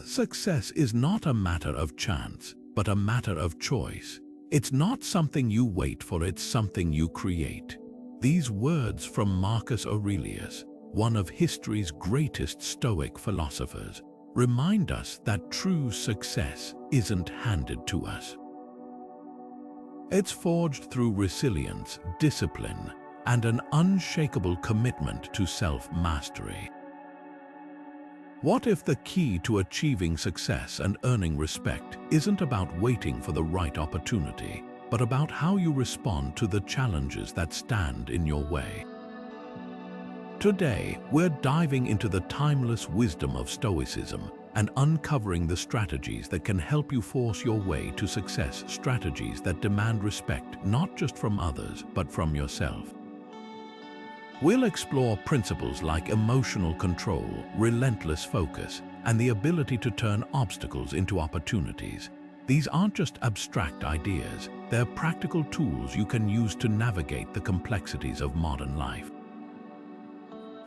Success is not a matter of chance, but a matter of choice. It's not something you wait for, it's something you create. These words from Marcus Aurelius, one of history's greatest Stoic philosophers, remind us that true success isn't handed to us. It's forged through resilience, discipline, and an unshakable commitment to self-mastery. What if the key to achieving success and earning respect isn't about waiting for the right opportunity, but about how you respond to the challenges that stand in your way? Today, we're diving into the timeless wisdom of Stoicism and uncovering the strategies that can help you force your way to success, strategies that demand respect not just from others, but from yourself. We'll explore principles like emotional control, relentless focus, and the ability to turn obstacles into opportunities. These aren't just abstract ideas, they're practical tools you can use to navigate the complexities of modern life.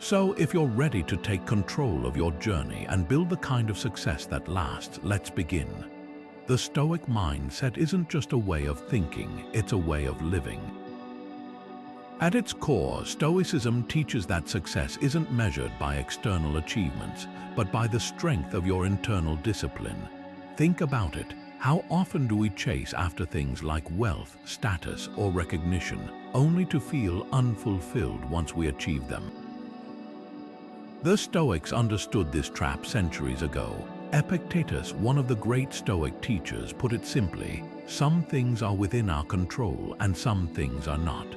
So, if you're ready to take control of your journey and build the kind of success that lasts, let's begin. The Stoic mindset isn't just a way of thinking, it's a way of living. At its core, Stoicism teaches that success isn't measured by external achievements, but by the strength of your internal discipline. Think about it. How often do we chase after things like wealth, status, or recognition, only to feel unfulfilled once we achieve them? The Stoics understood this trap centuries ago. Epictetus, one of the great Stoic teachers, put it simply: some things are within our control and some things are not.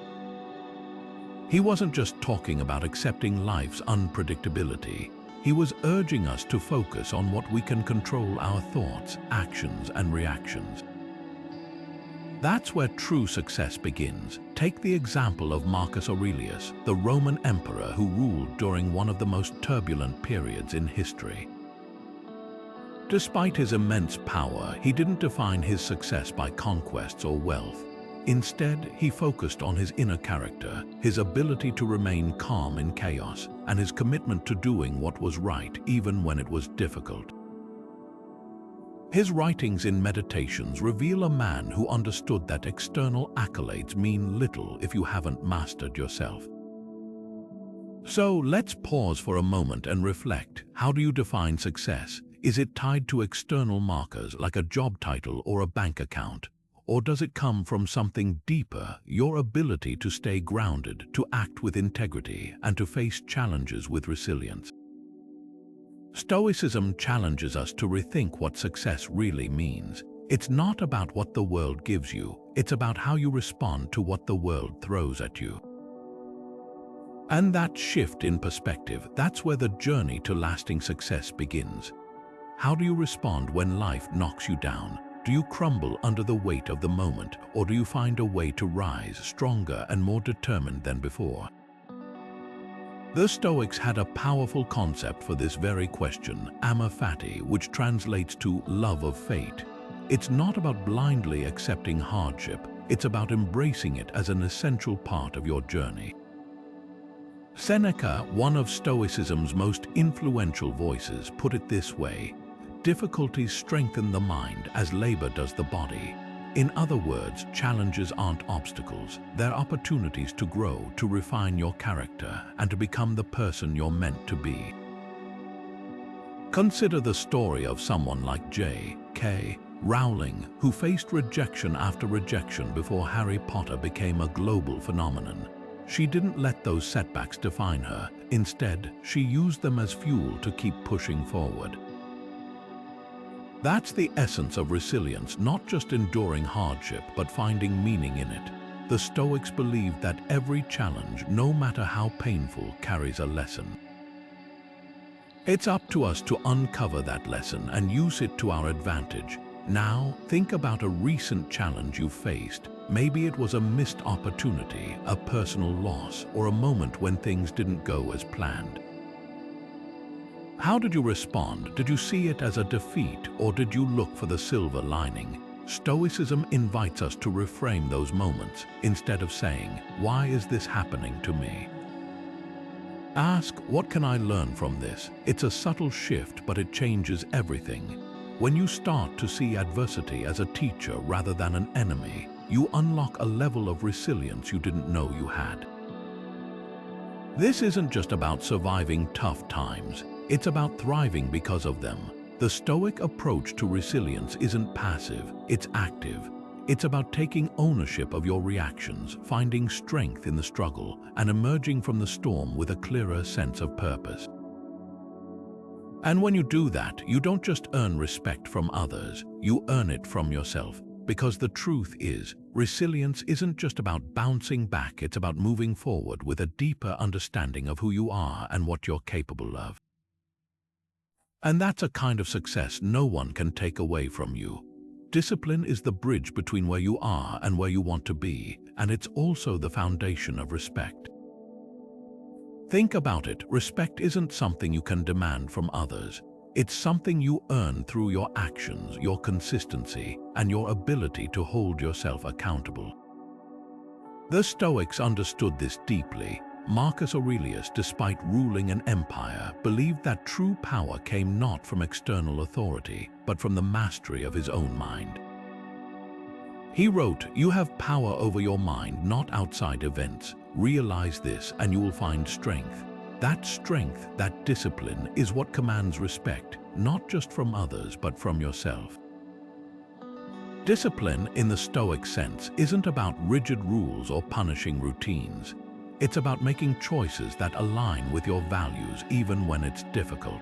He wasn't just talking about accepting life's unpredictability. He was urging us to focus on what we can control: our thoughts, actions, and reactions. That's where true success begins. Take the example of Marcus Aurelius, the Roman emperor who ruled during one of the most turbulent periods in history. Despite his immense power, he didn't define his success by conquests or wealth. Instead, he focused on his inner character, his ability to remain calm in chaos, and his commitment to doing what was right even when it was difficult. His writings in Meditations reveal a man who understood that external accolades mean little if you haven't mastered yourself. So let's pause for a moment and reflect. How do you define success? Is it tied to external markers like a job title or a bank account? Or does it come from something deeper, your ability to stay grounded, to act with integrity, and to face challenges with resilience? Stoicism challenges us to rethink what success really means. It's not about what the world gives you, it's about how you respond to what the world throws at you. And that shift in perspective, that's where the journey to lasting success begins. How do you respond when life knocks you down? Do you crumble under the weight of the moment, or do you find a way to rise stronger and more determined than before? The Stoics had a powerful concept for this very question, amor fati, which translates to love of fate. It's not about blindly accepting hardship, it's about embracing it as an essential part of your journey. Seneca, one of Stoicism's most influential voices, put it this way: difficulties strengthen the mind as labor does the body. In other words, challenges aren't obstacles, they're opportunities to grow, to refine your character, and to become the person you're meant to be. Consider the story of someone like J.K. Rowling, who faced rejection after rejection before Harry Potter became a global phenomenon. She didn't let those setbacks define her. Instead, she used them as fuel to keep pushing forward. That's the essence of resilience, not just enduring hardship, but finding meaning in it. The Stoics believed that every challenge, no matter how painful, carries a lesson. It's up to us to uncover that lesson and use it to our advantage. Now, think about a recent challenge you faced. Maybe it was a missed opportunity, a personal loss, or a moment when things didn't go as planned. How did you respond? Did you see it as a defeat, or did you look for the silver lining? Stoicism invites us to reframe those moments. Instead of saying, "Why is this happening to me?" Ask, what can I learn from this? It's a subtle shift, but it changes everything. When you start to see adversity as a teacher rather than an enemy, you unlock a level of resilience you didn't know you had. This isn't just about surviving tough times, it's about thriving because of them. The Stoic approach to resilience isn't passive, it's active. It's about taking ownership of your reactions, finding strength in the struggle, and emerging from the storm with a clearer sense of purpose. And when you do that, you don't just earn respect from others, you earn it from yourself. Because the truth is, resilience isn't just about bouncing back, it's about moving forward with a deeper understanding of who you are and what you're capable of. And that's a kind of success no one can take away from you. Discipline is the bridge between where you are and where you want to be, and it's also the foundation of respect. Think about it, respect isn't something you can demand from others. It's something you earn through your actions, your consistency, and your ability to hold yourself accountable. The Stoics understood this deeply. Marcus Aurelius, despite ruling an empire, believed that true power came not from external authority, but from the mastery of his own mind. He wrote, "You have power over your mind, not outside events. Realize this and you will find strength. That strength, that discipline, is what commands respect, not just from others, but from yourself." Discipline, in the Stoic sense, isn't about rigid rules or punishing routines. It's about making choices that align with your values even when it's difficult.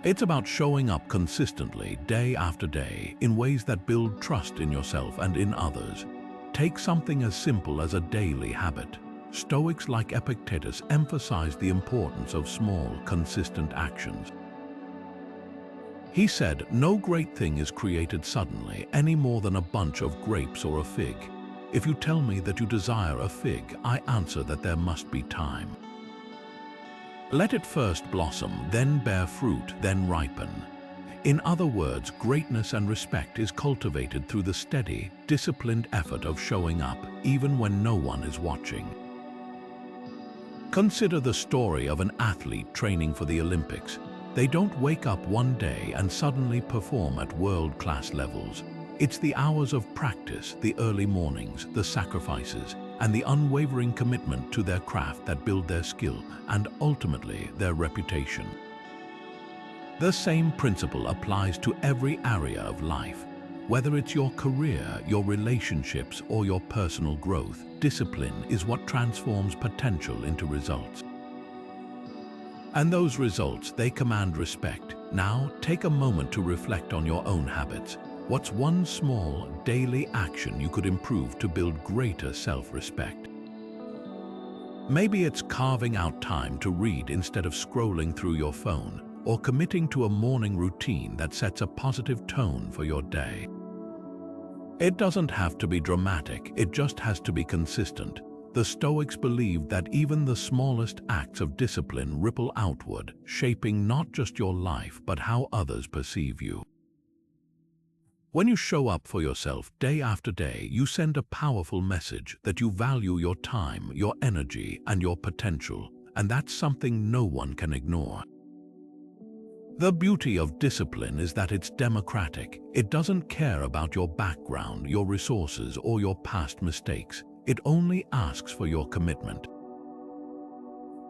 It's about showing up consistently, day after day, in ways that build trust in yourself and in others. Take something as simple as a daily habit. Stoics like Epictetus emphasize the importance of small, consistent actions. He said, "No great thing is created suddenly, any more than a bunch of grapes or a fig. If you tell me that you desire a fig, I answer that there must be time. Let it first blossom, then bear fruit, then ripen." In other words, greatness and respect is cultivated through the steady, disciplined effort of showing up, even when no one is watching. Consider the story of an athlete training for the Olympics. They don't wake up one day and suddenly perform at world-class levels. It's the hours of practice, the early mornings, the sacrifices, and the unwavering commitment to their craft that build their skill and ultimately their reputation. The same principle applies to every area of life. Whether it's your career, your relationships, or your personal growth, discipline is what transforms potential into results. And those results, they command respect. Now, take a moment to reflect on your own habits. What's one small, daily action you could improve to build greater self-respect? Maybe it's carving out time to read instead of scrolling through your phone, or committing to a morning routine that sets a positive tone for your day. It doesn't have to be dramatic, it just has to be consistent. The Stoics believed that even the smallest acts of discipline ripple outward, shaping not just your life but how others perceive you. When you show up for yourself day after day, you send a powerful message that you value your time, your energy, and your potential, and that's something no one can ignore. The beauty of discipline is that it's democratic. It doesn't care about your background, your resources, or your past mistakes. It only asks for your commitment.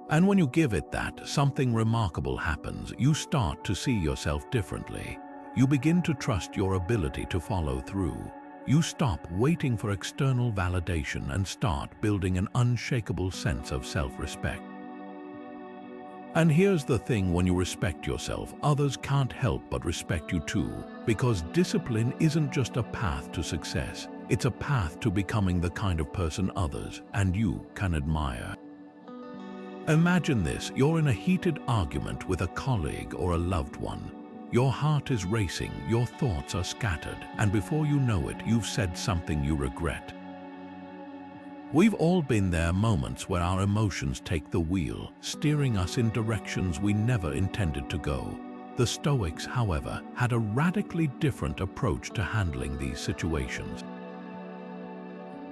And when you give it that, something remarkable happens. You start to see yourself differently. You begin to trust your ability to follow through. You stop waiting for external validation and start building an unshakable sense of self-respect. And here's the thing, when you respect yourself, others can't help but respect you too, because discipline isn't just a path to success, it's a path to becoming the kind of person others and you can admire. Imagine this, you're in a heated argument with a colleague or a loved one. Your heart is racing, your thoughts are scattered, and before you know it, you've said something you regret. We've all been there, moments where our emotions take the wheel, steering us in directions we never intended to go. The Stoics, however, had a radically different approach to handling these situations.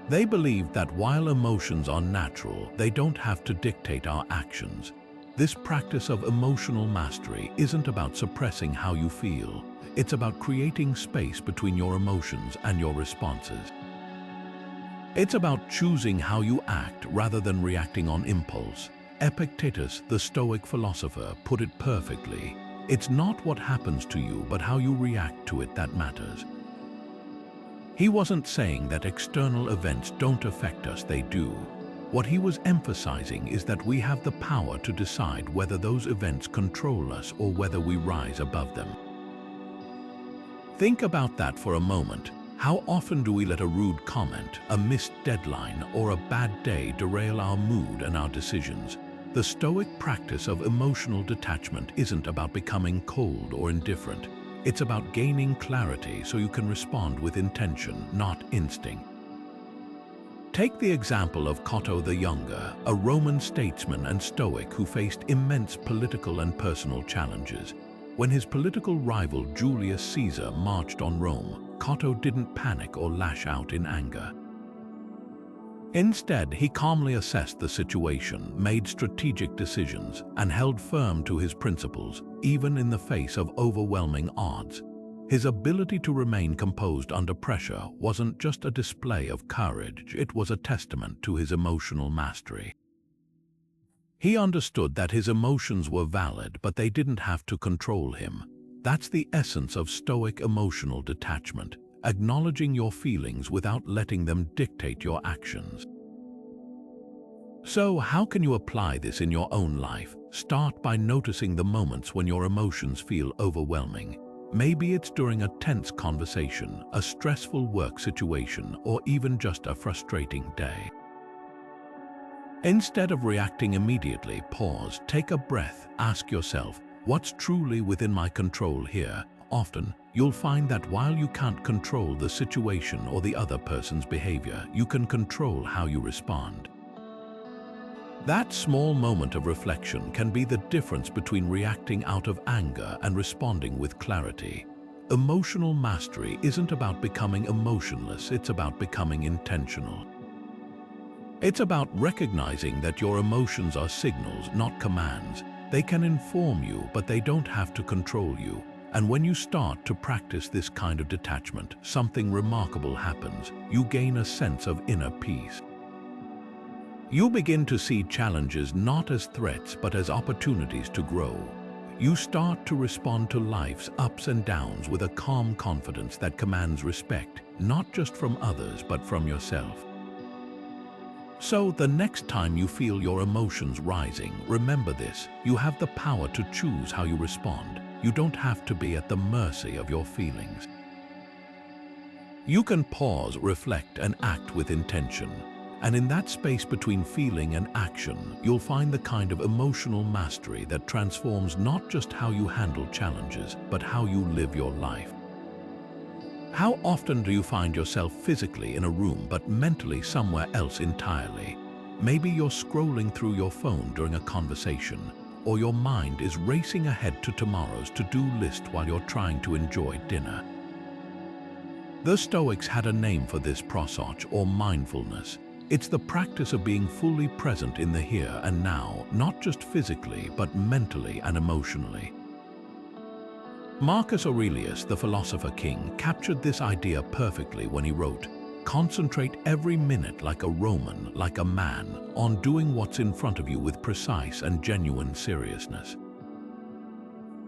They believed that while emotions are natural, they don't have to dictate our actions. This practice of emotional mastery isn't about suppressing how you feel. It's about creating space between your emotions and your responses. It's about choosing how you act rather than reacting on impulse. Epictetus, the Stoic philosopher, put it perfectly. It's not what happens to you, but how you react to it that matters. He wasn't saying that external events don't affect us, they do. What he was emphasizing is that we have the power to decide whether those events control us or whether we rise above them. Think about that for a moment. How often do we let a rude comment, a missed deadline, or a bad day derail our mood and our decisions? The Stoic practice of emotional detachment isn't about becoming cold or indifferent. It's about gaining clarity so you can respond with intention, not instinct. Take the example of Cotto the Younger, a Roman statesman and Stoic who faced immense political and personal challenges. When his political rival Julius Caesar marched on Rome, Cotto didn't panic or lash out in anger. Instead, he calmly assessed the situation, made strategic decisions, and held firm to his principles, even in the face of overwhelming odds. His ability to remain composed under pressure wasn't just a display of courage, it was a testament to his emotional mastery. He understood that his emotions were valid, but they didn't have to control him. That's the essence of Stoic emotional detachment, acknowledging your feelings without letting them dictate your actions. So, how can you apply this in your own life? Start by noticing the moments when your emotions feel overwhelming. Maybe it's during a tense conversation, a stressful work situation, or even just a frustrating day. Instead of reacting immediately, pause, take a breath, ask yourself, what's truly within my control here? Often, you'll find that while you can't control the situation or the other person's behavior, you can control how you respond. That small moment of reflection can be the difference between reacting out of anger and responding with clarity. Emotional mastery isn't about becoming emotionless, it's about becoming intentional. It's about recognizing that your emotions are signals, not commands. They can inform you, but they don't have to control you. And when you start to practice this kind of detachment, something remarkable happens. You gain a sense of inner peace. You begin to see challenges not as threats, but as opportunities to grow. You start to respond to life's ups and downs with a calm confidence that commands respect, not just from others, but from yourself. So, the next time you feel your emotions rising, remember this: you have the power to choose how you respond. You don't have to be at the mercy of your feelings. You can pause, reflect, and act with intention. And in that space between feeling and action, you'll find the kind of emotional mastery that transforms not just how you handle challenges, but how you live your life. How often do you find yourself physically in a room but mentally somewhere else entirely? Maybe you're scrolling through your phone during a conversation, or your mind is racing ahead to tomorrow's to-do list while you're trying to enjoy dinner. The Stoics had a name for this process, or mindfulness. It's the practice of being fully present in the here and now, not just physically, but mentally and emotionally. Marcus Aurelius, the philosopher king, captured this idea perfectly when he wrote, "Concentrate every minute like a Roman, like a man, on doing what's in front of you with precise and genuine seriousness."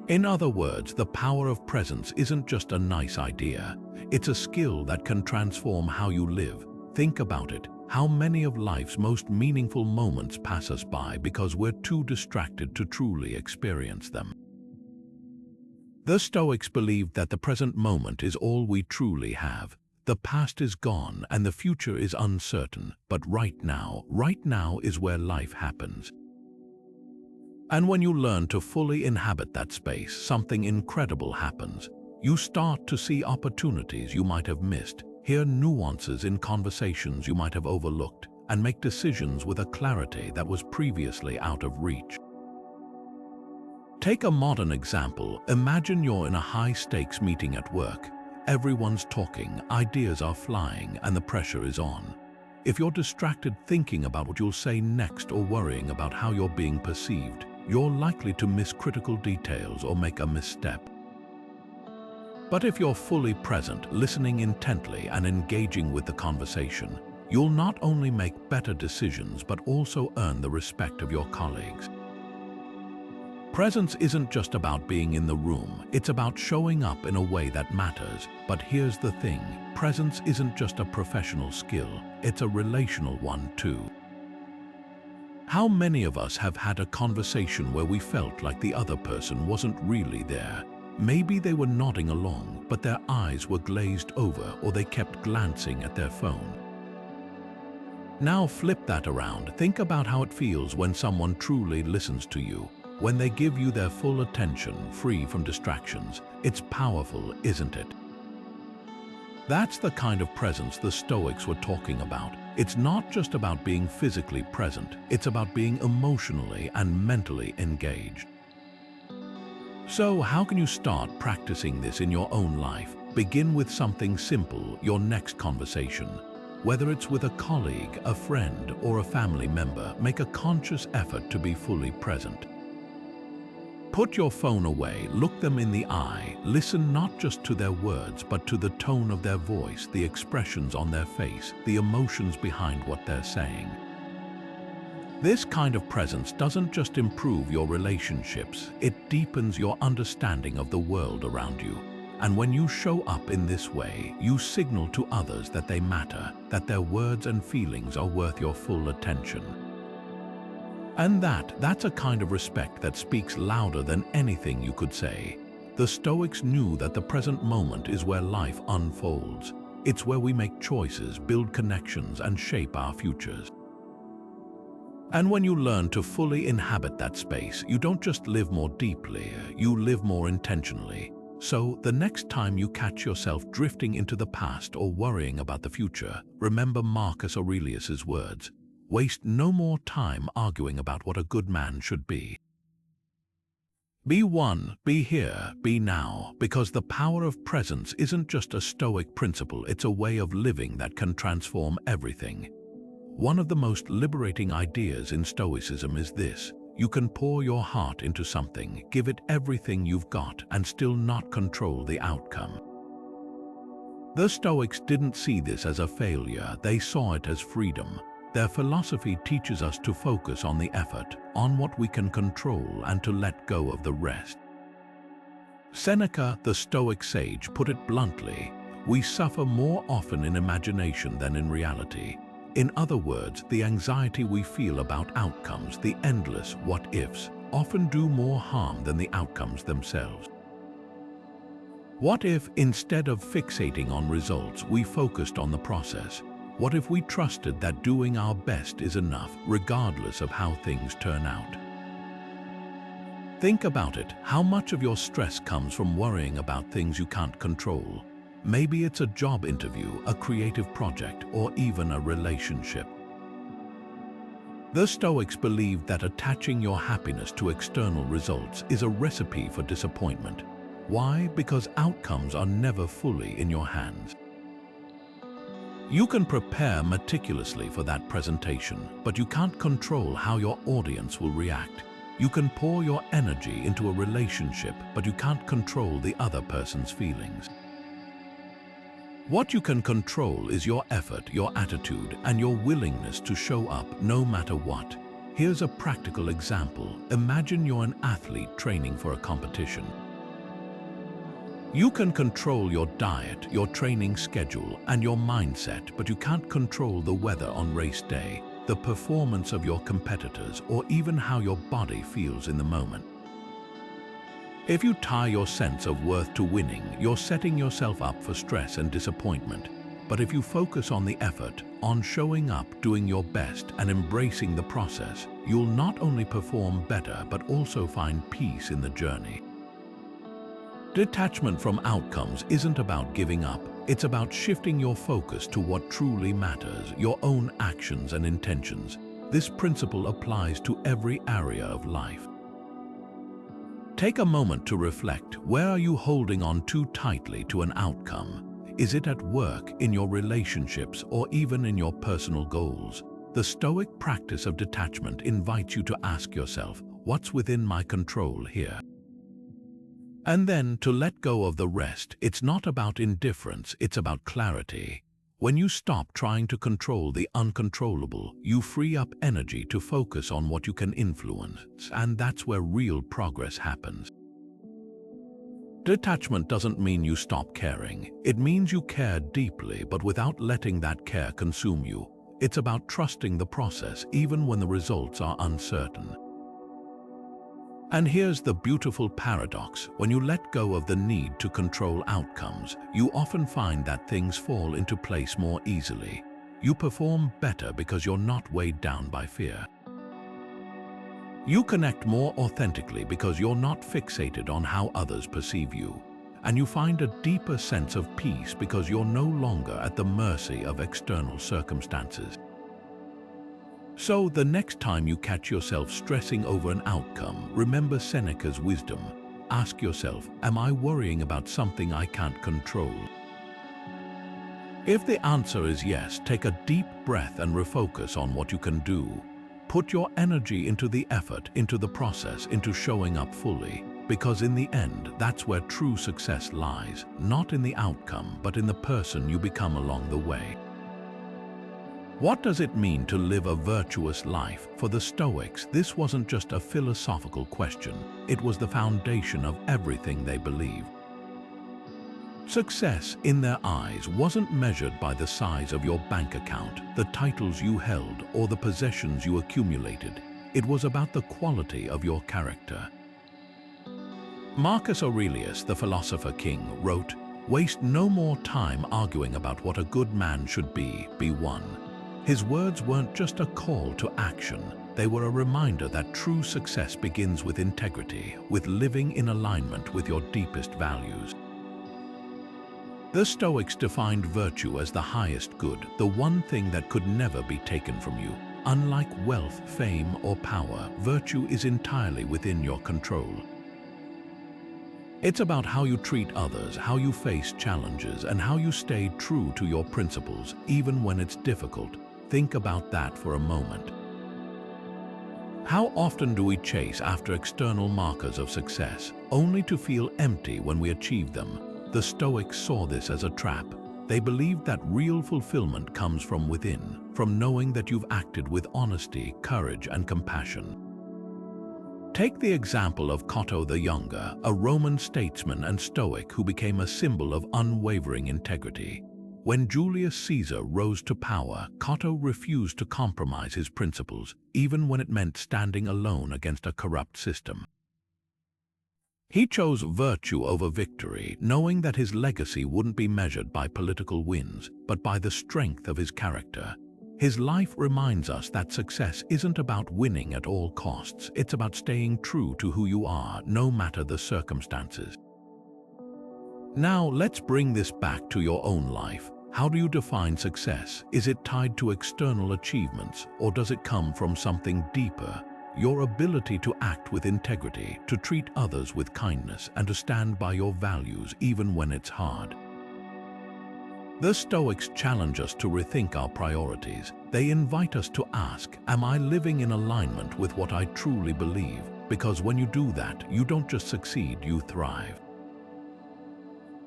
In other words, the power of presence isn't just a nice idea. It's a skill that can transform how you live. Think about it. How many of life's most meaningful moments pass us by because we're too distracted to truly experience them? The Stoics believed that the present moment is all we truly have. The past is gone and the future is uncertain, but right now is where life happens. And when you learn to fully inhabit that space, something incredible happens. You start to see opportunities you might have missed, hear nuances in conversations you might have overlooked, and make decisions with a clarity that was previously out of reach. Take a modern example. Imagine you're in a high-stakes meeting at work. Everyone's talking, ideas are flying, and the pressure is on. If you're distracted thinking about what you'll say next or worrying about how you're being perceived, you're likely to miss critical details or make a misstep. But if you're fully present, listening intently and engaging with the conversation, you'll not only make better decisions but also earn the respect of your colleagues. Presence isn't just about being in the room, it's about showing up in a way that matters. But here's the thing, presence isn't just a professional skill, it's a relational one too. How many of us have had a conversation where we felt like the other person wasn't really there? Maybe they were nodding along, but their eyes were glazed over or they kept glancing at their phone. Now flip that around. Think about how it feels when someone truly listens to you, when they give you their full attention, free from distractions. It's powerful, isn't it? That's the kind of presence the Stoics were talking about. It's not just about being physically present, it's about being emotionally and mentally engaged. So, how can you start practicing this in your own life? Begin with something simple, your next conversation. Whether it's with a colleague, a friend, or a family member, make a conscious effort to be fully present. Put your phone away, look them in the eye, listen not just to their words, but to the tone of their voice, the expressions on their face, the emotions behind what they're saying. This kind of presence doesn't just improve your relationships, it deepens your understanding of the world around you. And when you show up in this way, you signal to others that they matter, that their words and feelings are worth your full attention. And that's a kind of respect that speaks louder than anything you could say. The Stoics knew that the present moment is where life unfolds. It's where we make choices, build connections, and shape our futures. And when you learn to fully inhabit that space, you don't just live more deeply, you live more intentionally. So, the next time you catch yourself drifting into the past or worrying about the future, remember Marcus Aurelius's words. Waste no more time arguing about what a good man should be. Be one, be here, be now, because the power of presence isn't just a Stoic principle, it's a way of living that can transform everything. One of the most liberating ideas in Stoicism is this: you can pour your heart into something, give it everything you've got, and still not control the outcome. The Stoics didn't see this as a failure, they saw it as freedom. Their philosophy teaches us to focus on the effort, on what we can control, and to let go of the rest. Seneca, the Stoic sage, put it bluntly, we suffer more often in imagination than in reality. In other words, the anxiety we feel about outcomes, the endless what-ifs, often do more harm than the outcomes themselves. What if, instead of fixating on results, we focused on the process? What if we trusted that doing our best is enough, regardless of how things turn out? Think about it. How much of your stress comes from worrying about things you can't control? Maybe it's a job interview, a creative project, or even a relationship. The Stoics believed that attaching your happiness to external results is a recipe for disappointment. Why? Because outcomes are never fully in your hands. You can prepare meticulously for that presentation, but you can't control how your audience will react. You can pour your energy into a relationship, but you can't control the other person's feelings. What you can control is your effort, your attitude, and your willingness to show up no matter what. Here's a practical example. Imagine you're an athlete training for a competition. You can control your diet, your training schedule, and your mindset, but you can't control the weather on race day, the performance of your competitors, or even how your body feels in the moment. If you tie your sense of worth to winning, you're setting yourself up for stress and disappointment. But if you focus on the effort, on showing up, doing your best, and embracing the process, you'll not only perform better, but also find peace in the journey. Detachment from outcomes isn't about giving up, it's about shifting your focus to what truly matters, your own actions and intentions. This principle applies to every area of life. Take a moment to reflect. Where are you holding on too tightly to an outcome? Is it at work, in your relationships, or even in your personal goals? The Stoic practice of detachment invites you to ask yourself, what's within my control here? And then to let go of the rest. It's not about indifference, it's about clarity. When you stop trying to control the uncontrollable, you free up energy to focus on what you can influence, and that's where real progress happens. Detachment doesn't mean you stop caring. It means you care deeply, but without letting that care consume you. It's about trusting the process even when the results are uncertain. And here's the beautiful paradox. When you let go of the need to control outcomes, you often find that things fall into place more easily. You perform better because you're not weighed down by fear. You connect more authentically because you're not fixated on how others perceive you. And you find a deeper sense of peace because you're no longer at the mercy of external circumstances. So the next time you catch yourself stressing over an outcome, remember Seneca's wisdom. Ask yourself, am I worrying about something I can't control? If the answer is yes, take a deep breath and refocus on what you can do. Put your energy into the effort, into the process, into showing up fully. Because in the end, that's where true success lies, not in the outcome, but in the person you become along the way. What does it mean to live a virtuous life? For the Stoics, this wasn't just a philosophical question. It was the foundation of everything they believed. Success, in their eyes, wasn't measured by the size of your bank account, the titles you held, or the possessions you accumulated. It was about the quality of your character. Marcus Aurelius, the philosopher king, wrote, "Waste no more time arguing about what a good man should be one." His words weren't just a call to action. They were a reminder that true success begins with integrity, with living in alignment with your deepest values. The Stoics defined virtue as the highest good, the one thing that could never be taken from you. Unlike wealth, fame, or power, virtue is entirely within your control. It's about how you treat others, how you face challenges, and how you stay true to your principles, even when it's difficult. Think about that for a moment. How often do we chase after external markers of success, only to feel empty when we achieve them? The Stoics saw this as a trap. They believed that real fulfillment comes from within, from knowing that you've acted with honesty, courage, and compassion. Take the example of Cotto the Younger, a Roman statesman and Stoic who became a symbol of unwavering integrity. When Julius Caesar rose to power, Cotto refused to compromise his principles, even when it meant standing alone against a corrupt system. He chose virtue over victory, knowing that his legacy wouldn't be measured by political wins, but by the strength of his character. His life reminds us that success isn't about winning at all costs. It's about staying true to who you are, no matter the circumstances. Now, let's bring this back to your own life. How do you define success? Is it tied to external achievements, or does it come from something deeper? Your ability to act with integrity, to treat others with kindness, and to stand by your values even when it's hard. The Stoics challenge us to rethink our priorities. They invite us to ask, am I living in alignment with what I truly believe? Because when you do that, you don't just succeed, you thrive.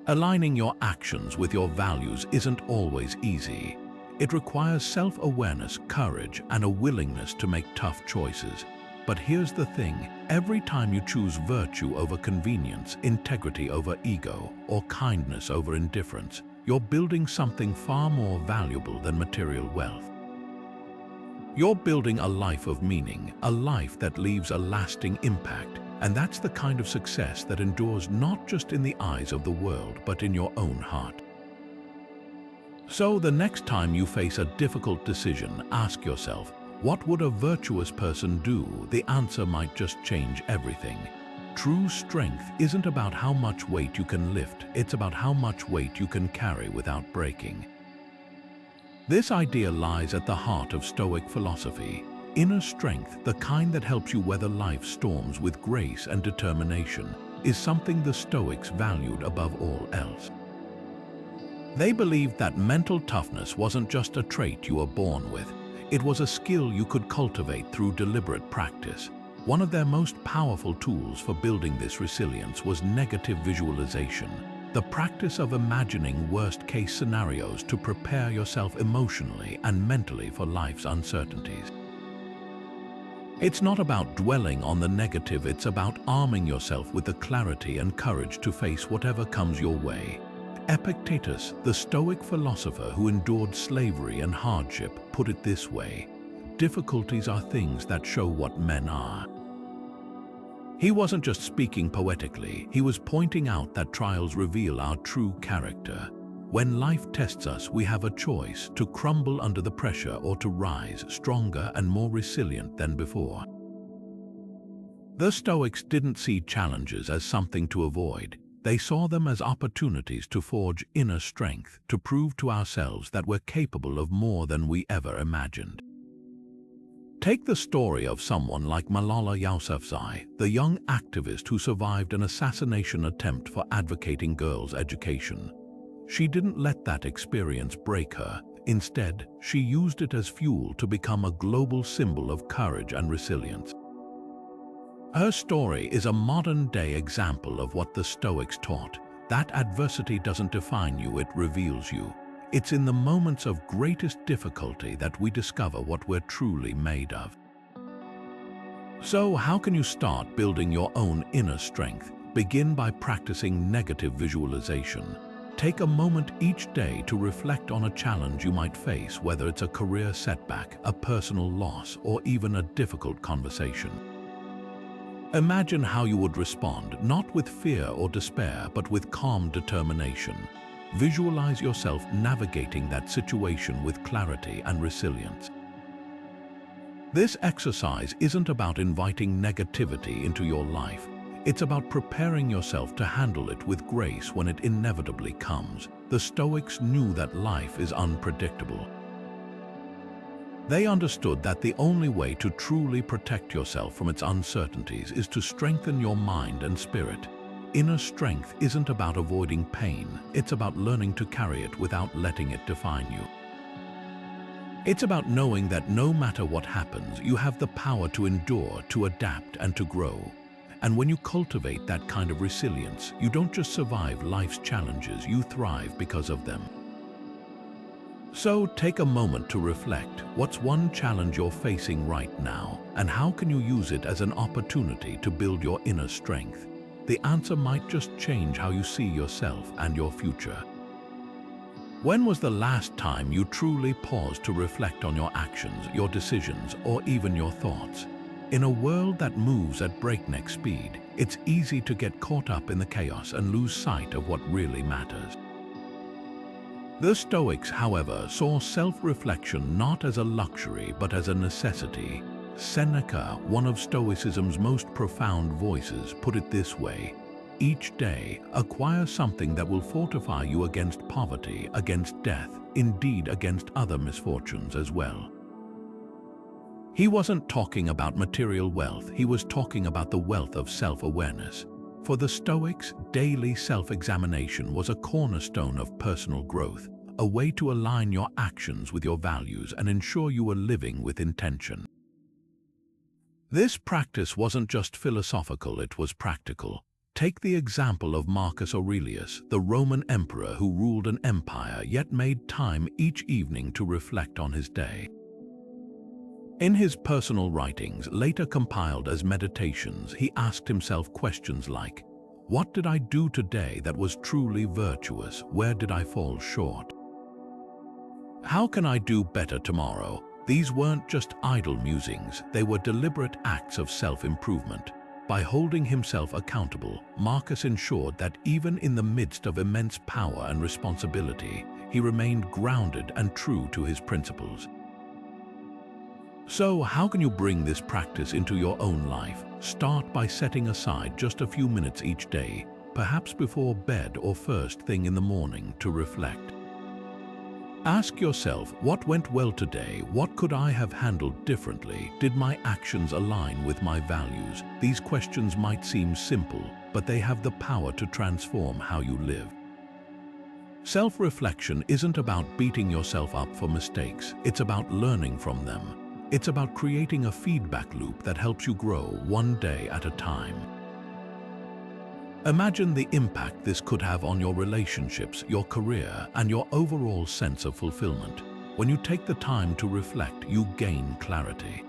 Aligning your actions with your values isn't always easy. It requires self-awareness, courage, and a willingness to make tough choices. But here's the thing, every time you choose virtue over convenience, integrity over ego, or kindness over indifference, you're building something far more valuable than material wealth. You're building a life of meaning, a life that leaves a lasting impact. And that's the kind of success that endures not just in the eyes of the world, but in your own heart. So the next time you face a difficult decision, ask yourself, what would a virtuous person do? The answer might just change everything. True strength isn't about how much weight you can lift, it's about how much weight you can carry without breaking. This idea lies at the heart of Stoic philosophy. Inner strength, the kind that helps you weather life's storms with grace and determination, is something the Stoics valued above all else. They believed that mental toughness wasn't just a trait you were born with. It was a skill you could cultivate through deliberate practice. One of their most powerful tools for building this resilience was negative visualization, the practice of imagining worst-case scenarios to prepare yourself emotionally and mentally for life's uncertainties. It's not about dwelling on the negative, it's about arming yourself with the clarity and courage to face whatever comes your way. Epictetus, the Stoic philosopher who endured slavery and hardship, put it this way: difficulties are things that show what men are. He wasn't just speaking poetically, he was pointing out that trials reveal our true character. When life tests us, we have a choice to crumble under the pressure or to rise stronger and more resilient than before. The Stoics didn't see challenges as something to avoid. They saw them as opportunities to forge inner strength, to prove to ourselves that we're capable of more than we ever imagined. Take the story of someone like Malala Yousafzai, the young activist who survived an assassination attempt for advocating girls' education. She didn't let that experience break her. Instead, she used it as fuel to become a global symbol of courage and resilience. Her story is a modern-day example of what the Stoics taught: that adversity doesn't define you, it reveals you. It's in the moments of greatest difficulty that we discover what we're truly made of. So, how can you start building your own inner strength? Begin by practicing negative visualization. Take a moment each day to reflect on a challenge you might face, whether it's a career setback, a personal loss, or even a difficult conversation. Imagine how you would respond, not with fear or despair, but with calm determination. Visualize yourself navigating that situation with clarity and resilience. This exercise isn't about inviting negativity into your life. It's about preparing yourself to handle it with grace when it inevitably comes. The Stoics knew that life is unpredictable. They understood that the only way to truly protect yourself from its uncertainties is to strengthen your mind and spirit. Inner strength isn't about avoiding pain, it's about learning to carry it without letting it define you. It's about knowing that no matter what happens, you have the power to endure, to adapt, and to grow. And when you cultivate that kind of resilience, you don't just survive life's challenges, you thrive because of them. So take a moment to reflect. What's one challenge you're facing right now, and how can you use it as an opportunity to build your inner strength? The answer might just change how you see yourself and your future. When was the last time you truly paused to reflect on your actions, your decisions, or even your thoughts? In a world that moves at breakneck speed, it's easy to get caught up in the chaos and lose sight of what really matters. The Stoics, however, saw self-reflection not as a luxury but as a necessity. Seneca, one of Stoicism's most profound voices, put it this way: each day, acquire something that will fortify you against poverty, against death, indeed against other misfortunes as well. He wasn't talking about material wealth, he was talking about the wealth of self-awareness. For the Stoics, daily self-examination was a cornerstone of personal growth, a way to align your actions with your values and ensure you were living with intention. This practice wasn't just philosophical, it was practical. Take the example of Marcus Aurelius, the Roman emperor who ruled an empire yet made time each evening to reflect on his day. In his personal writings, later compiled as meditations, he asked himself questions like, what did I do today that was truly virtuous? Where did I fall short? How can I do better tomorrow? These weren't just idle musings, they were deliberate acts of self-improvement. By holding himself accountable, Marcus ensured that even in the midst of immense power and responsibility, he remained grounded and true to his principles. So, how can you bring this practice into your own life? Start by setting aside just a few minutes each day, perhaps before bed or first thing in the morning, to reflect. Ask yourself, what went well today? What could I have handled differently? Did my actions align with my values? These questions might seem simple, but they have the power to transform how you live. Self-reflection isn't about beating yourself up for mistakes, it's about learning from them. It's about creating a feedback loop that helps you grow one day at a time. Imagine the impact this could have on your relationships, your career, and your overall sense of fulfillment. When you take the time to reflect, you gain clarity.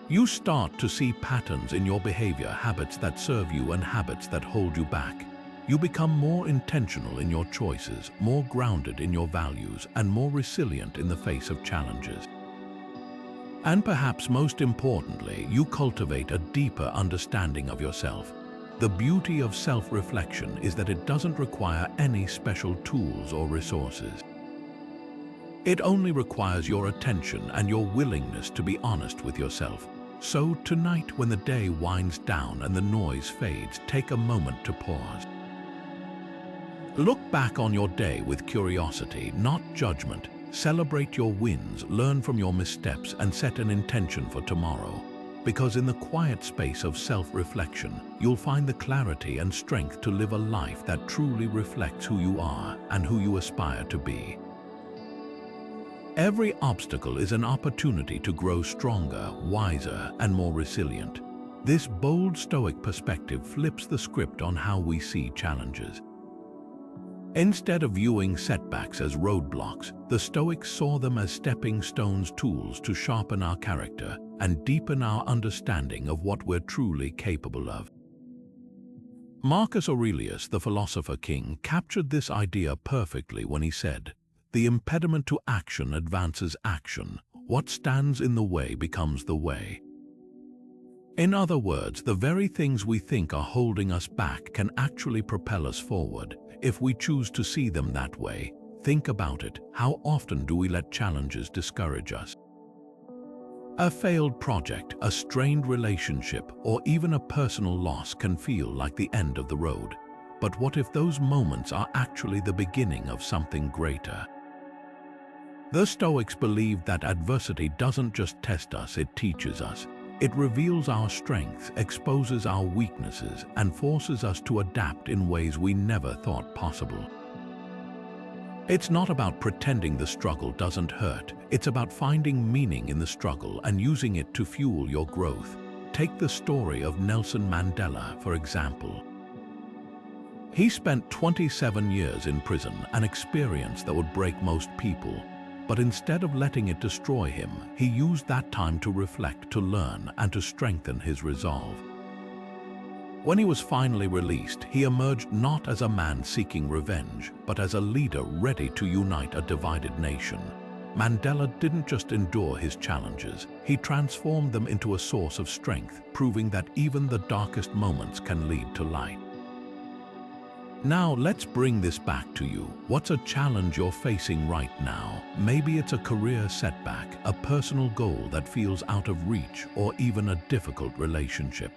You start to see patterns in your behavior, habits that serve you and habits that hold you back. You become more intentional in your choices, more grounded in your values, and more resilient in the face of challenges. And perhaps most importantly, you cultivate a deeper understanding of yourself. The beauty of self-reflection is that it doesn't require any special tools or resources. It only requires your attention and your willingness to be honest with yourself. So tonight, when the day winds down and the noise fades, take a moment to pause. Look back on your day with curiosity, not judgment. Celebrate your wins, learn from your missteps, and set an intention for tomorrow. Because in the quiet space of self-reflection, you'll find the clarity and strength to live a life that truly reflects who you are and who you aspire to be. Every obstacle is an opportunity to grow stronger, wiser, and more resilient. This bold Stoic perspective flips the script on how we see challenges. Instead of viewing setbacks as roadblocks, the Stoics saw them as stepping stones, tools to sharpen our character and deepen our understanding of what we're truly capable of. Marcus Aurelius, the philosopher king, captured this idea perfectly when he said, "The impediment to action advances action. What stands in the way becomes the way." In other words, the very things we think are holding us back can actually propel us forward, if we choose to see them that way. Think about it. How often do we let challenges discourage us? A failed project, a strained relationship, or even a personal loss can feel like the end of the road. But what if those moments are actually the beginning of something greater? The Stoics believed that adversity doesn't just test us, it teaches us. It reveals our strengths, exposes our weaknesses, and forces us to adapt in ways we never thought possible. It's not about pretending the struggle doesn't hurt. It's about finding meaning in the struggle and using it to fuel your growth. Take the story of Nelson Mandela, for example. He spent 27 years in prison, an experience that would break most people. But instead of letting it destroy him, he used that time to reflect, to learn, and to strengthen his resolve. When he was finally released, he emerged not as a man seeking revenge, but as a leader ready to unite a divided nation. Mandela didn't just endure his challenges, he transformed them into a source of strength, proving that even the darkest moments can lead to light. Now let's bring this back to you. What's a challenge you're facing right now? Maybe it's a career setback, a personal goal that feels out of reach, or even a difficult relationship.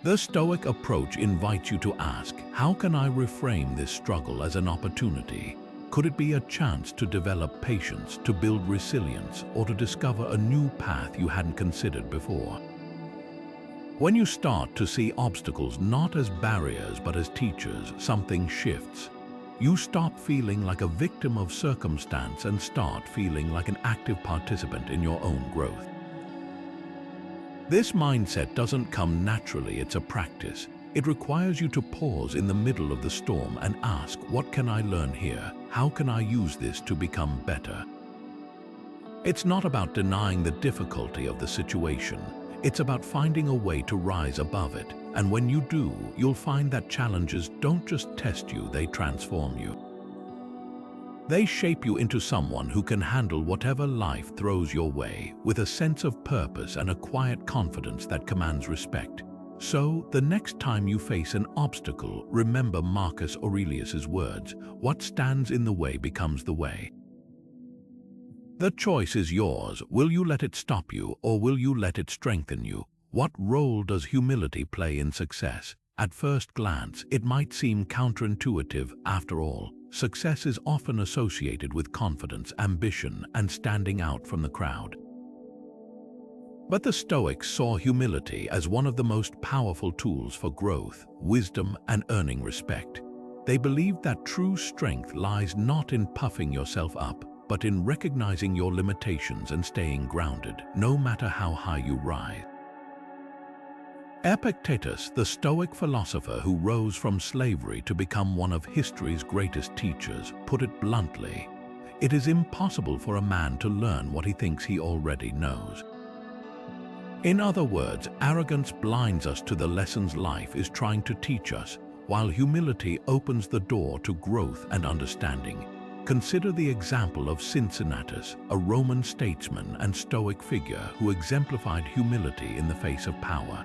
The Stoic approach invites you to ask, how can I reframe this struggle as an opportunity? Could it be a chance to develop patience, to build resilience, or to discover a new path you hadn't considered before? When you start to see obstacles not as barriers but as teachers, something shifts. You stop feeling like a victim of circumstance and start feeling like an active participant in your own growth. This mindset doesn't come naturally, it's a practice. It requires you to pause in the middle of the storm and ask, what can I learn here? How can I use this to become better? It's not about denying the difficulty of the situation. It's about finding a way to rise above it. And when you do, you'll find that challenges don't just test you, they transform you. They shape you into someone who can handle whatever life throws your way, with a sense of purpose and a quiet confidence that commands respect. So, the next time you face an obstacle, remember Marcus Aurelius's words, what stands in the way becomes the way. The choice is yours. Will you let it stop you, or will you let it strengthen you? What role does humility play in success? At first glance, it might seem counterintuitive. After all, success is often associated with confidence, ambition, and standing out from the crowd. But the Stoics saw humility as one of the most powerful tools for growth, wisdom, and earning respect. They believed that true strength lies not in puffing yourself up, but in recognizing your limitations and staying grounded, no matter how high you rise. Epictetus, the Stoic philosopher who rose from slavery to become one of history's greatest teachers, put it bluntly: it is impossible for a man to learn what he thinks he already knows. In other words, arrogance blinds us to the lessons life is trying to teach us, while humility opens the door to growth and understanding. Consider the example of Cincinnatus, a Roman statesman and Stoic figure who exemplified humility in the face of power.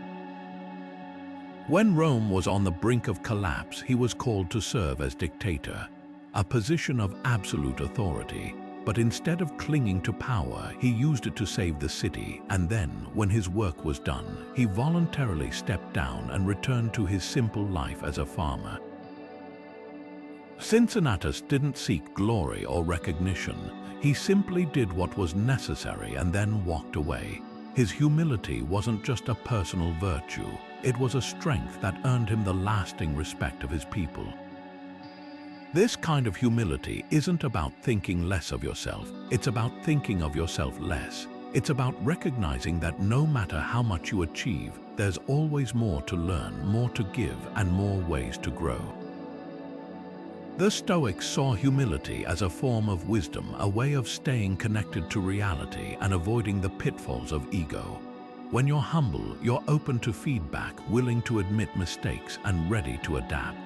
When Rome was on the brink of collapse, he was called to serve as dictator, a position of absolute authority. But instead of clinging to power, he used it to save the city, and then, when his work was done, he voluntarily stepped down and returned to his simple life as a farmer. Cincinnatus didn't seek glory or recognition. He simply did what was necessary and then walked away. His humility wasn't just a personal virtue, it was a strength that earned him the lasting respect of his people. This kind of humility isn't about thinking less of yourself, it's about thinking of yourself less. It's about recognizing that no matter how much you achieve, there's always more to learn, more to give, and more ways to grow. The Stoics saw humility as a form of wisdom, a way of staying connected to reality and avoiding the pitfalls of ego. When you're humble, you're open to feedback, willing to admit mistakes, and ready to adapt.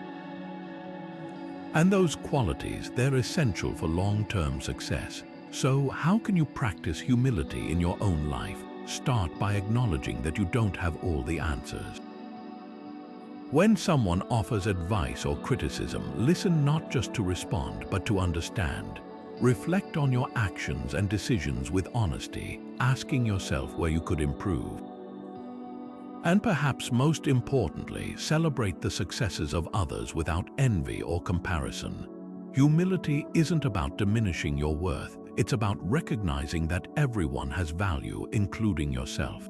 And those qualities, they're essential for long-term success. So how can you practice humility in your own life? Start by acknowledging that you don't have all the answers. When someone offers advice or criticism, listen not just to respond, but to understand. Reflect on your actions and decisions with honesty, asking yourself where you could improve. And perhaps most importantly, celebrate the successes of others without envy or comparison. Humility isn't about diminishing your worth, it's about recognizing that everyone has value, including yourself.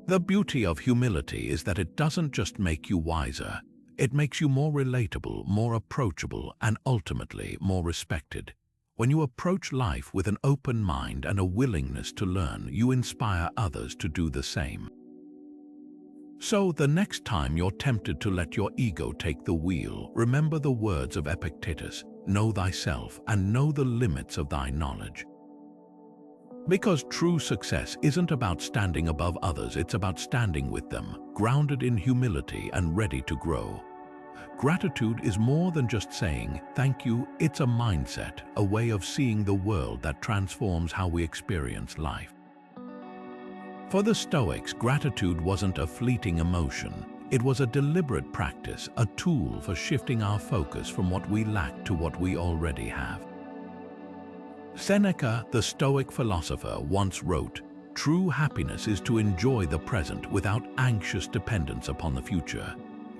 The beauty of humility is that it doesn't just make you wiser, it makes you more relatable, more approachable, and ultimately more respected. When you approach life with an open mind and a willingness to learn, you inspire others to do the same. So, the next time you're tempted to let your ego take the wheel, remember the words of Epictetus: know thyself and know the limits of thy knowledge. Because true success isn't about standing above others, it's about standing with them, grounded in humility and ready to grow. Gratitude is more than just saying thank you, it's a mindset, a way of seeing the world that transforms how we experience life. For the Stoics, gratitude wasn't a fleeting emotion. It was a deliberate practice, a tool for shifting our focus from what we lack to what we already have. Seneca, the Stoic philosopher, once wrote, "True happiness is to enjoy the present without anxious dependence upon the future."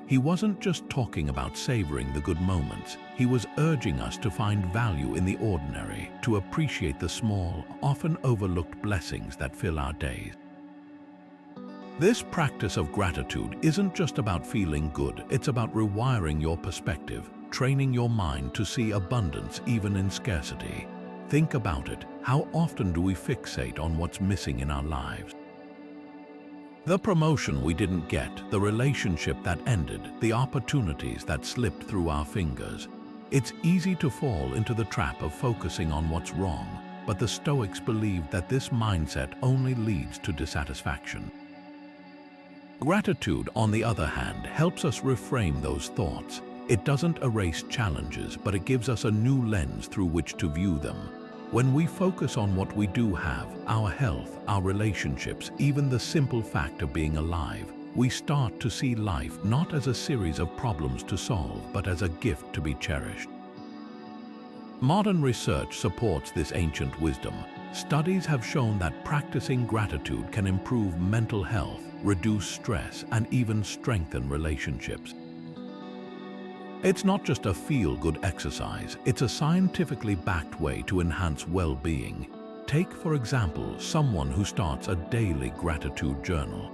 He wasn't just talking about savoring the good moments. He was urging us to find value in the ordinary, to appreciate the small, often overlooked blessings that fill our days. This practice of gratitude isn't just about feeling good, it's about rewiring your perspective, training your mind to see abundance even in scarcity. Think about it. How often do we fixate on what's missing in our lives? The promotion we didn't get, the relationship that ended, the opportunities that slipped through our fingers. It's easy to fall into the trap of focusing on what's wrong, but the Stoics believed that this mindset only leads to dissatisfaction. Gratitude, on the other hand, helps us reframe those thoughts. It doesn't erase challenges, but it gives us a new lens through which to view them. When we focus on what we do have, our health, our relationships, even the simple fact of being alive, we start to see life not as a series of problems to solve, but as a gift to be cherished. Modern research supports this ancient wisdom. Studies have shown that practicing gratitude can improve mental health, reduce stress, and even strengthen relationships. It's not just a feel-good exercise, it's a scientifically backed way to enhance well-being. Take, for example, someone who starts a daily gratitude journal.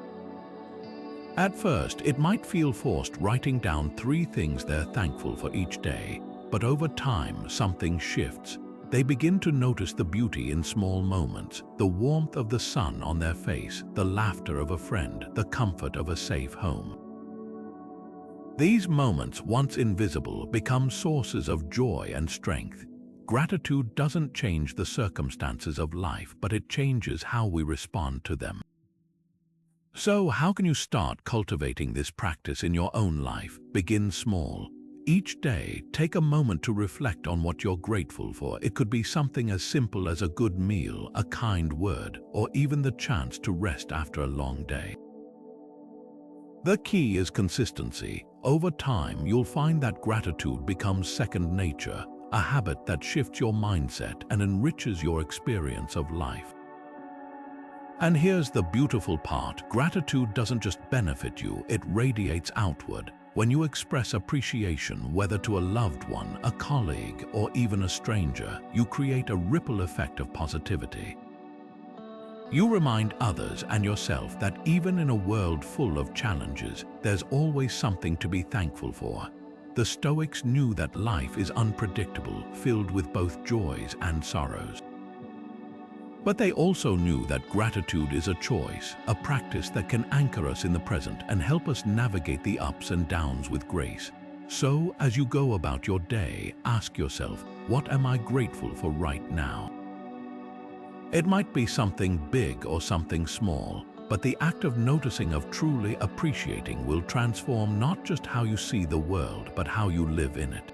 At first, it might feel forced writing down 3 things they're thankful for each day, but over time, something shifts. They begin to notice the beauty in small moments, the warmth of the sun on their face, the laughter of a friend, the comfort of a safe home. These moments, once invisible, become sources of joy and strength. Gratitude doesn't change the circumstances of life, but it changes how we respond to them. So, how can you start cultivating this practice in your own life? Begin small. Each day, take a moment to reflect on what you're grateful for. It could be something as simple as a good meal, a kind word, or even the chance to rest after a long day. The key is consistency. Over time, you'll find that gratitude becomes second nature, a habit that shifts your mindset and enriches your experience of life. And here's the beautiful part: gratitude doesn't just benefit you, it radiates outward. When you express appreciation, whether to a loved one, a colleague, or even a stranger, you create a ripple effect of positivity. You remind others and yourself that even in a world full of challenges, there's always something to be thankful for. The Stoics knew that life is unpredictable, filled with both joys and sorrows. But they also knew that gratitude is a choice, a practice that can anchor us in the present and help us navigate the ups and downs with grace. So, as you go about your day, ask yourself, what am I grateful for right now? It might be something big or something small, but the act of noticing, of truly appreciating, will transform not just how you see the world, but how you live in it.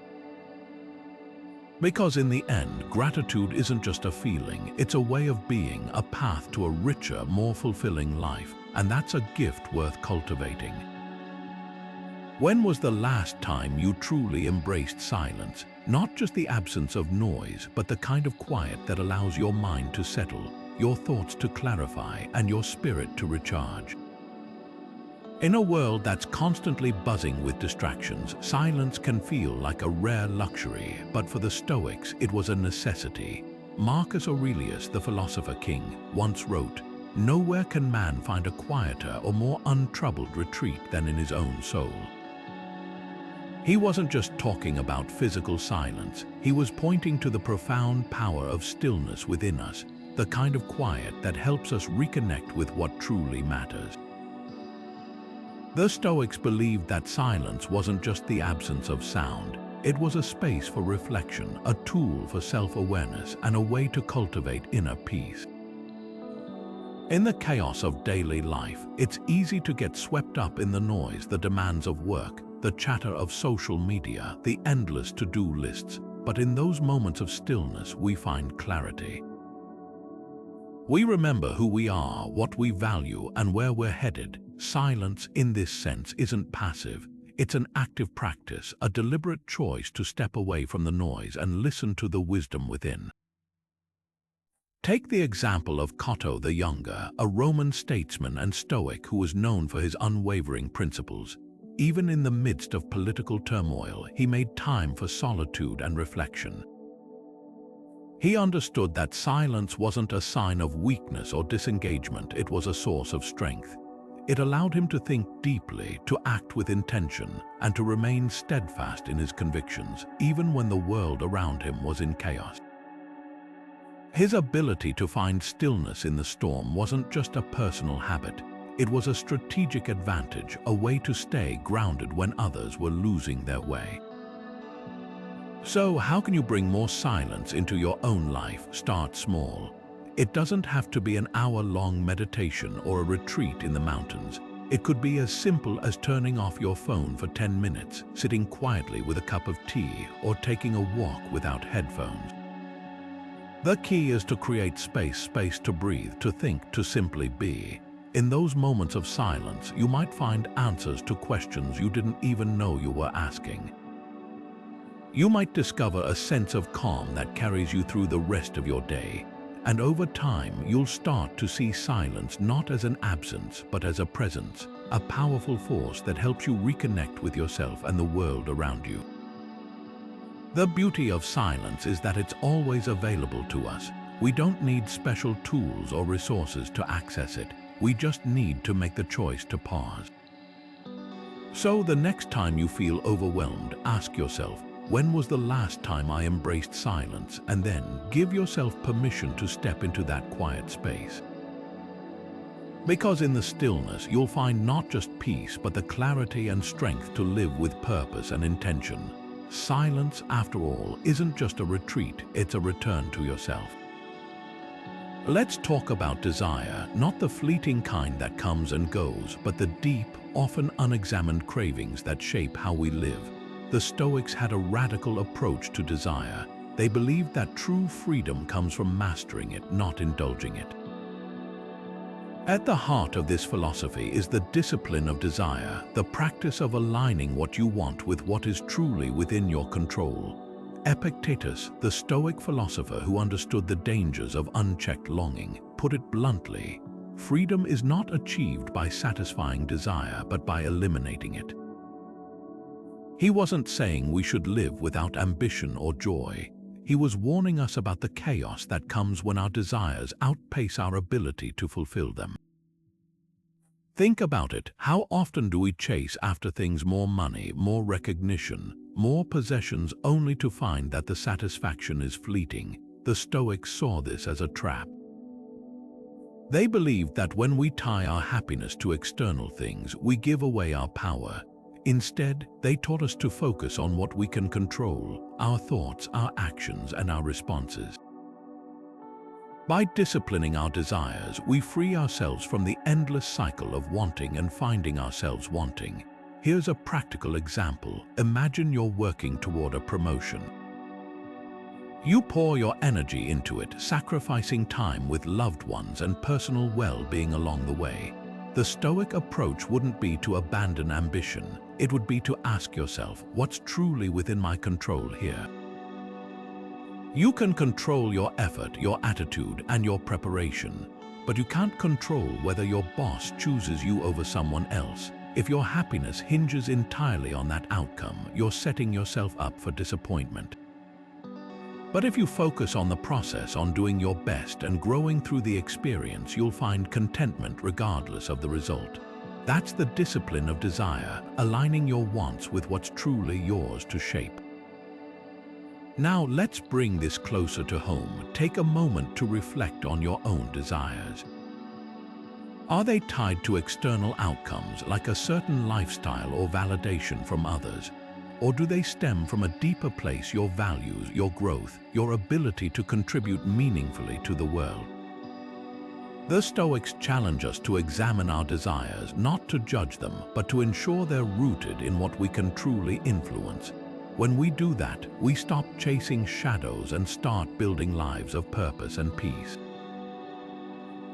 Because in the end, gratitude isn't just a feeling, it's a way of being, a path to a richer, more fulfilling life, and that's a gift worth cultivating. When was the last time you truly embraced silence? Not just the absence of noise, but the kind of quiet that allows your mind to settle, your thoughts to clarify, and your spirit to recharge. In a world that's constantly buzzing with distractions, silence can feel like a rare luxury, but for the Stoics, it was a necessity. Marcus Aurelius, the philosopher king, once wrote, "Nowhere can man find a quieter or more untroubled retreat than in his own soul." He wasn't just talking about physical silence, he was pointing to the profound power of stillness within us, the kind of quiet that helps us reconnect with what truly matters. The Stoics believed that silence wasn't just the absence of sound, it was a space for reflection, a tool for self-awareness, and a way to cultivate inner peace. In the chaos of daily life, it's easy to get swept up in the noise, the demands of work, the chatter of social media, the endless to-do lists. But in those moments of stillness, we find clarity. We remember who we are, what we value, and where we're headed. Silence, in this sense, isn't passive. It's an active practice, a deliberate choice to step away from the noise and listen to the wisdom within. Take the example of Cotto the Younger, a Roman statesman and Stoic who was known for his unwavering principles. Even in the midst of political turmoil, he made time for solitude and reflection. He understood that silence wasn't a sign of weakness or disengagement, it was a source of strength. It allowed him to think deeply, to act with intention, and to remain steadfast in his convictions, even when the world around him was in chaos. His ability to find stillness in the storm wasn't just a personal habit. It was a strategic advantage, a way to stay grounded when others were losing their way. So, how can you bring more silence into your own life? Start small. It doesn't have to be an hour-long meditation or a retreat in the mountains. It could be as simple as turning off your phone for 10 minutes, sitting quietly with a cup of tea, or taking a walk without headphones. The key is to create space to breathe, to think, to simply be. In those moments of silence, you might find answers to questions you didn't even know you were asking. You might discover a sense of calm that carries you through the rest of your day. And over time, you'll start to see silence not as an absence, but as a presence, a powerful force that helps you reconnect with yourself and the world around you. The beauty of silence is that it's always available to us. We don't need special tools or resources to access it. We just need to make the choice to pause. So the next time you feel overwhelmed, ask yourself, when was the last time I embraced silence? And then give yourself permission to step into that quiet space. Because in the stillness, you'll find not just peace, but the clarity and strength to live with purpose and intention. Silence, after all, isn't just a retreat, it's a return to yourself. Let's talk about desire, not the fleeting kind that comes and goes, but the deep, often unexamined cravings that shape how we live. The Stoics had a radical approach to desire. They believed that true freedom comes from mastering it, not indulging it. At the heart of this philosophy is the discipline of desire, the practice of aligning what you want with what is truly within your control. Epictetus, the Stoic philosopher who understood the dangers of unchecked longing, put it bluntly: freedom is not achieved by satisfying desire, but by eliminating it. He wasn't saying we should live without ambition or joy. He was warning us about the chaos that comes when our desires outpace our ability to fulfill them. Think about it. How often do we chase after things: more money, more recognition, more possessions, only to find that the satisfaction is fleeting? The Stoics saw this as a trap. They believed that when we tie our happiness to external things, we give away our power. Instead, they taught us to focus on what we can control: our thoughts, our actions, and our responses. By disciplining our desires, we free ourselves from the endless cycle of wanting and finding ourselves wanting. Here's a practical example. Imagine you're working toward a promotion. You pour your energy into it, sacrificing time with loved ones and personal well-being along the way. The Stoic approach wouldn't be to abandon ambition. It would be to ask yourself, what's truly within my control here? You can control your effort, your attitude, and your preparation, but you can't control whether your boss chooses you over someone else. If your happiness hinges entirely on that outcome, you're setting yourself up for disappointment. But if you focus on the process, on doing your best and growing through the experience, you'll find contentment regardless of the result. That's the discipline of desire, aligning your wants with what's truly yours to shape. Now let's bring this closer to home. Take a moment to reflect on your own desires. Are they tied to external outcomes like a certain lifestyle or validation from others? Or do they stem from a deeper place: your values, your growth, your ability to contribute meaningfully to the world? The Stoics challenge us to examine our desires, not to judge them, but to ensure they're rooted in what we can truly influence. When we do that, we stop chasing shadows and start building lives of purpose and peace.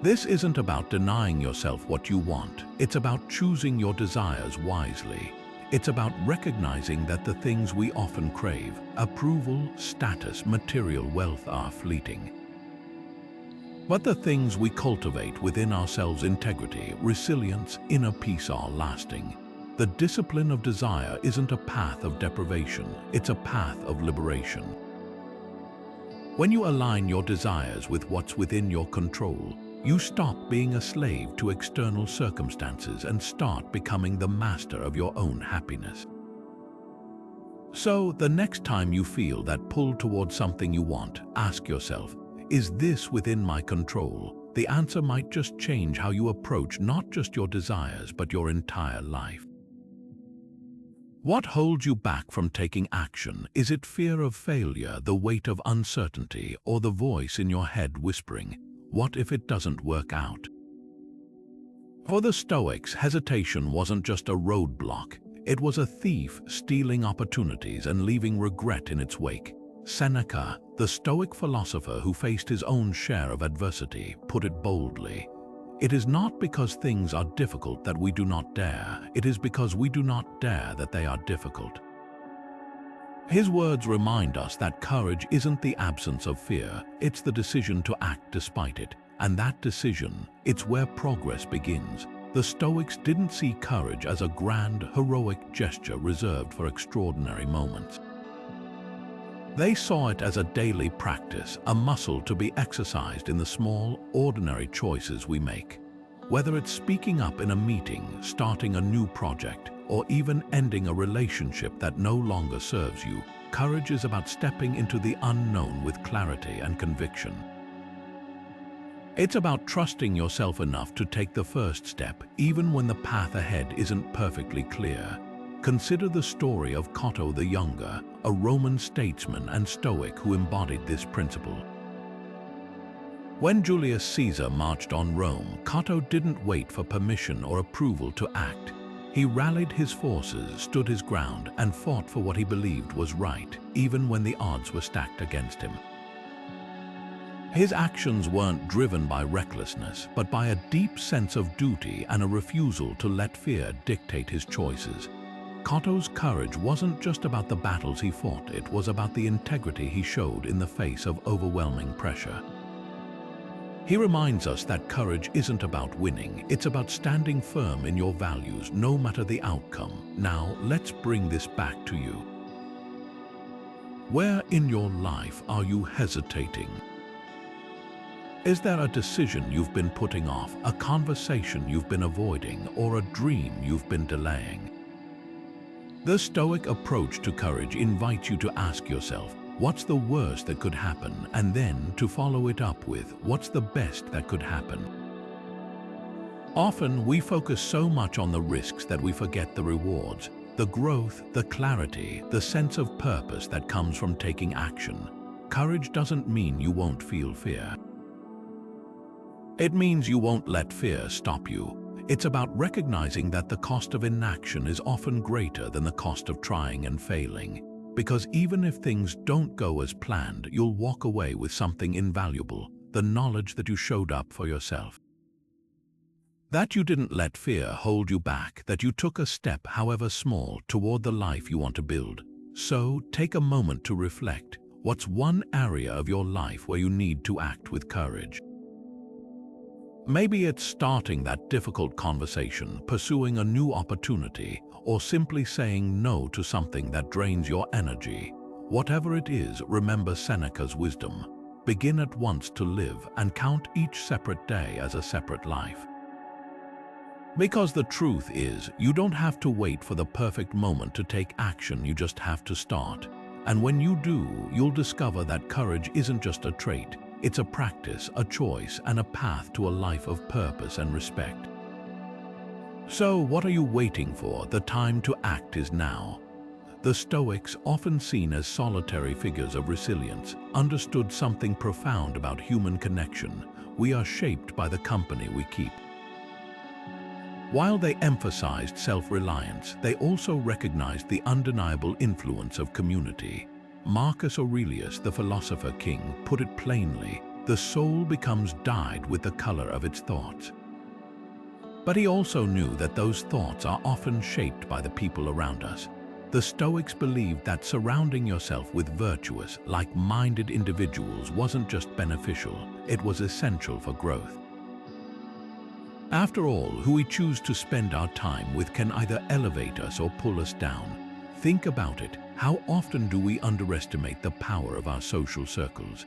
This isn't about denying yourself what you want. It's about choosing your desires wisely. It's about recognizing that the things we often crave, approval, status, material wealth, are fleeting. But the things we cultivate within ourselves, integrity, resilience, inner peace, are lasting. The discipline of desire isn't a path of deprivation, it's a path of liberation. When you align your desires with what's within your control, you stop being a slave to external circumstances and start becoming the master of your own happiness. So, the next time you feel that pull towards something you want, ask yourself, is this within my control? The answer might just change how you approach not just your desires, but your entire life. What holds you back from taking action? Is it fear of failure, the weight of uncertainty, or the voice in your head whispering, "What if it doesn't work out?" For the Stoics, hesitation wasn't just a roadblock. It was a thief stealing opportunities and leaving regret in its wake. Seneca, the Stoic philosopher who faced his own share of adversity, put it boldly: "It is not because things are difficult that we do not dare. It is because we do not dare that they are difficult." His words remind us that courage isn't the absence of fear, it's the decision to act despite it. And that decision, it's where progress begins. The Stoics didn't see courage as a grand, heroic gesture reserved for extraordinary moments. They saw it as a daily practice, a muscle to be exercised in the small, ordinary choices we make. Whether it's speaking up in a meeting, starting a new project, or even ending a relationship that no longer serves you. Courage is about stepping into the unknown with clarity and conviction. It's about trusting yourself enough to take the first step, even when the path ahead isn't perfectly clear. Consider the story of Cotto the Younger, a Roman statesman and Stoic who embodied this principle. When Julius Caesar marched on Rome, Cotto didn't wait for permission or approval to act. He rallied his forces, stood his ground, and fought for what he believed was right, even when the odds were stacked against him. His actions weren't driven by recklessness, but by a deep sense of duty and a refusal to let fear dictate his choices. Cotto's courage wasn't just about the battles he fought, it was about the integrity he showed in the face of overwhelming pressure. He reminds us that courage isn't about winning, it's about standing firm in your values, no matter the outcome. Now, let's bring this back to you. Where in your life are you hesitating? Is there a decision you've been putting off, a conversation you've been avoiding, or a dream you've been delaying? The Stoic approach to courage invites you to ask yourself, what's the worst that could happen, and then to follow it up with, what's the best that could happen? Often we focus so much on the risks that we forget the rewards, the growth, the clarity, the sense of purpose that comes from taking action. Courage doesn't mean you won't feel fear. It means you won't let fear stop you. It's about recognizing that the cost of inaction is often greater than the cost of trying and failing. Because even if things don't go as planned, you'll walk away with something invaluable, the knowledge that you showed up for yourself. That you didn't let fear hold you back, that you took a step, however small, toward the life you want to build. So, take a moment to reflect. What's one area of your life where you need to act with courage? Maybe it's starting that difficult conversation, pursuing a new opportunity, or simply saying no to something that drains your energy. Whatever it is, remember Seneca's wisdom. Begin at once to live and count each separate day as a separate life. Because the truth is, you don't have to wait for the perfect moment to take action, you just have to start. And when you do, you'll discover that courage isn't just a trait. It's a practice, a choice, and a path to a life of purpose and respect. So, what are you waiting for? The time to act is now. The Stoics, often seen as solitary figures of resilience, understood something profound about human connection. We are shaped by the company we keep. While they emphasized self-reliance, they also recognized the undeniable influence of community. Marcus Aurelius, the philosopher king, put it plainly, the soul becomes dyed with the color of its thoughts. But he also knew that those thoughts are often shaped by the people around us. The Stoics believed that surrounding yourself with virtuous, like-minded individuals wasn't just beneficial, it was essential for growth. After all, who we choose to spend our time with can either elevate us or pull us down. Think about it. How often do we underestimate the power of our social circles?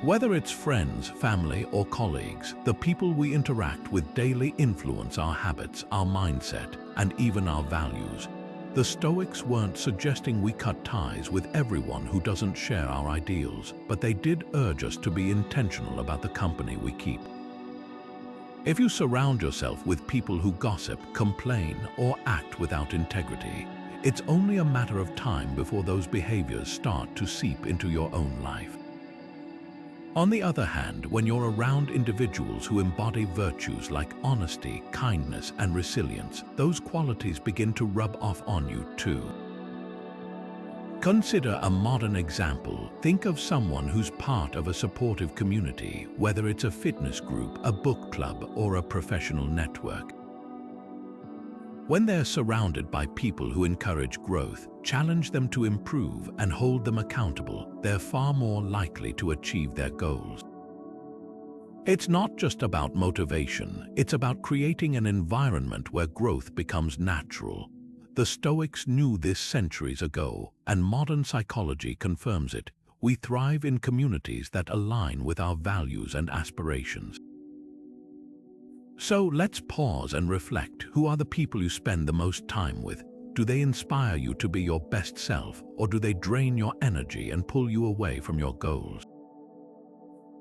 Whether it's friends, family, or colleagues, the people we interact with daily influence our habits, our mindset, and even our values. The Stoics weren't suggesting we cut ties with everyone who doesn't share our ideals, but they did urge us to be intentional about the company we keep. If you surround yourself with people who gossip, complain, or act without integrity, it's only a matter of time before those behaviors start to seep into your own life. On the other hand, when you're around individuals who embody virtues like honesty, kindness, and resilience, those qualities begin to rub off on you too. Consider a modern example. Think of someone who's part of a supportive community, whether it's a fitness group, a book club, or a professional network. When they're surrounded by people who encourage growth, challenge them to improve, and hold them accountable, they're far more likely to achieve their goals. It's not just about motivation, it's about creating an environment where growth becomes natural. The Stoics knew this centuries ago, and modern psychology confirms it. We thrive in communities that align with our values and aspirations. So let's pause and reflect. Who are the people you spend the most time with? Do they inspire you to be your best self, or do they drain your energy and pull you away from your goals?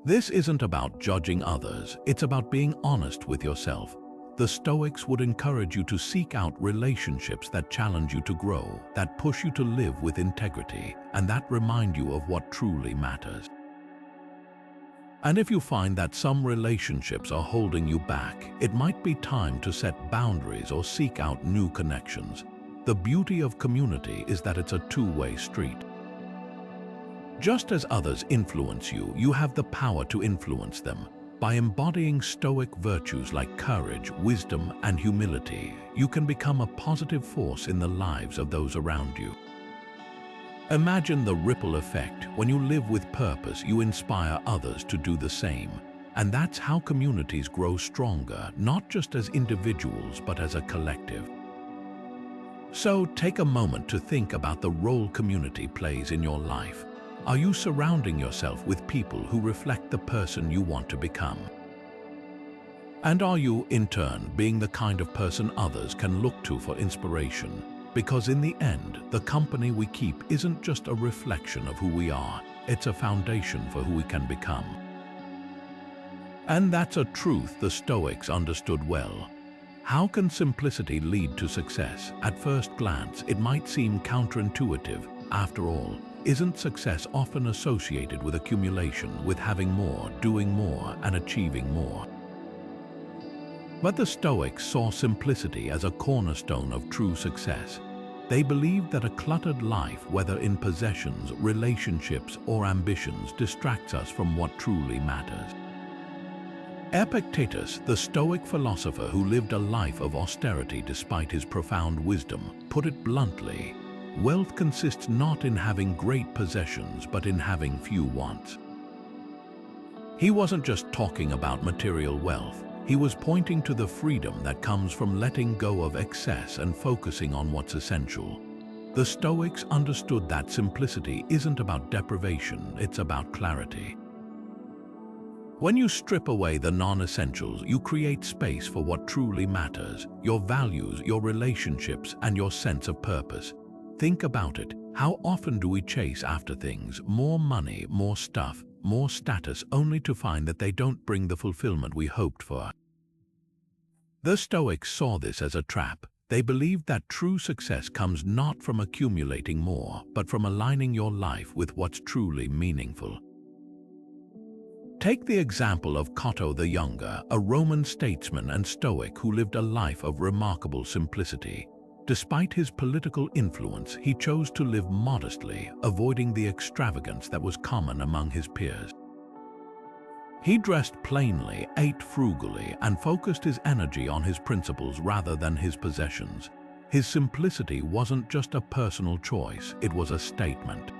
This isn't about judging others, it's about being honest with yourself. The Stoics would encourage you to seek out relationships that challenge you to grow, that push you to live with integrity, and that remind you of what truly matters. And if you find that some relationships are holding you back, it might be time to set boundaries or seek out new connections. The beauty of community is that it's a two-way street. Just as others influence you, you have the power to influence them. By embodying Stoic virtues like courage, wisdom, and humility, you can become a positive force in the lives of those around you. Imagine the ripple effect. When you live with purpose, you inspire others to do the same. And that's how communities grow stronger, not just as individuals, but as a collective. So take a moment to think about the role community plays in your life. Are you surrounding yourself with people who reflect the person you want to become? And are you, in turn, being the kind of person others can look to for inspiration? Because in the end, the company we keep isn't just a reflection of who we are, it's a foundation for who we can become. And that's a truth the Stoics understood well. How can simplicity lead to success? At first glance, it might seem counterintuitive. After all, isn't success often associated with accumulation, with having more, doing more, and achieving more? But the Stoics saw simplicity as a cornerstone of true success. They believed that a cluttered life, whether in possessions, relationships, or ambitions, distracts us from what truly matters. Epictetus, the Stoic philosopher who lived a life of austerity despite his profound wisdom, put it bluntly: wealth consists not in having great possessions, but in having few wants. He wasn't just talking about material wealth. He was pointing to the freedom that comes from letting go of excess and focusing on what's essential. The Stoics understood that simplicity isn't about deprivation, it's about clarity. When you strip away the non-essentials, you create space for what truly matters: your values, your relationships, and your sense of purpose. Think about it. How often do we chase after things, more money, more stuff, more status, only to find that they don't bring the fulfillment we hoped for? The Stoics saw this as a trap. They believed that true success comes not from accumulating more, but from aligning your life with what's truly meaningful. Take the example of Cotto the Younger, a Roman statesman and Stoic who lived a life of remarkable simplicity. Despite his political influence, he chose to live modestly, avoiding the extravagance that was common among his peers. He dressed plainly, ate frugally, and focused his energy on his principles rather than his possessions. His simplicity wasn't just a personal choice, it was a statement.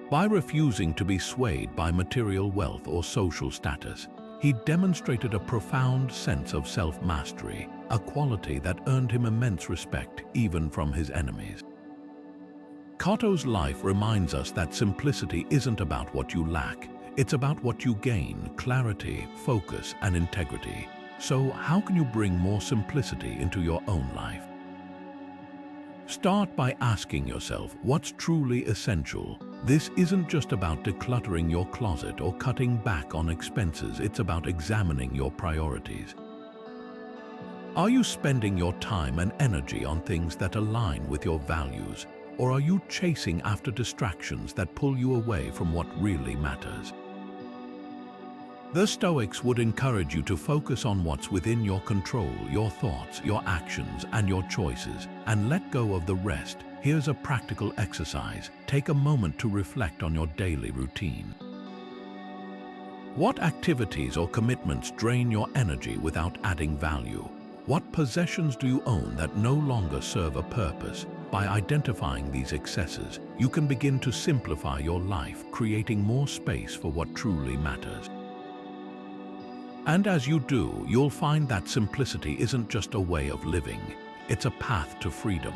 By refusing to be swayed by material wealth or social status, he demonstrated a profound sense of self-mastery, a quality that earned him immense respect even from his enemies. Cotto's life reminds us that simplicity isn't about what you lack, it's about what you gain: clarity, focus, and integrity. So how can you bring more simplicity into your own life? Start by asking yourself, what's truly essential? This isn't just about decluttering your closet or cutting back on expenses, it's about examining your priorities. Are you spending your time and energy on things that align with your values, or are you chasing after distractions that pull you away from what really matters? The Stoics would encourage you to focus on what's within your control: your thoughts, your actions, and your choices, and let go of the rest. Here's a practical exercise. Take a moment to reflect on your daily routine. What activities or commitments drain your energy without adding value? What possessions do you own that no longer serve a purpose? By identifying these excesses, you can begin to simplify your life, creating more space for what truly matters. And as you do, you'll find that simplicity isn't just a way of living, it's a path to freedom.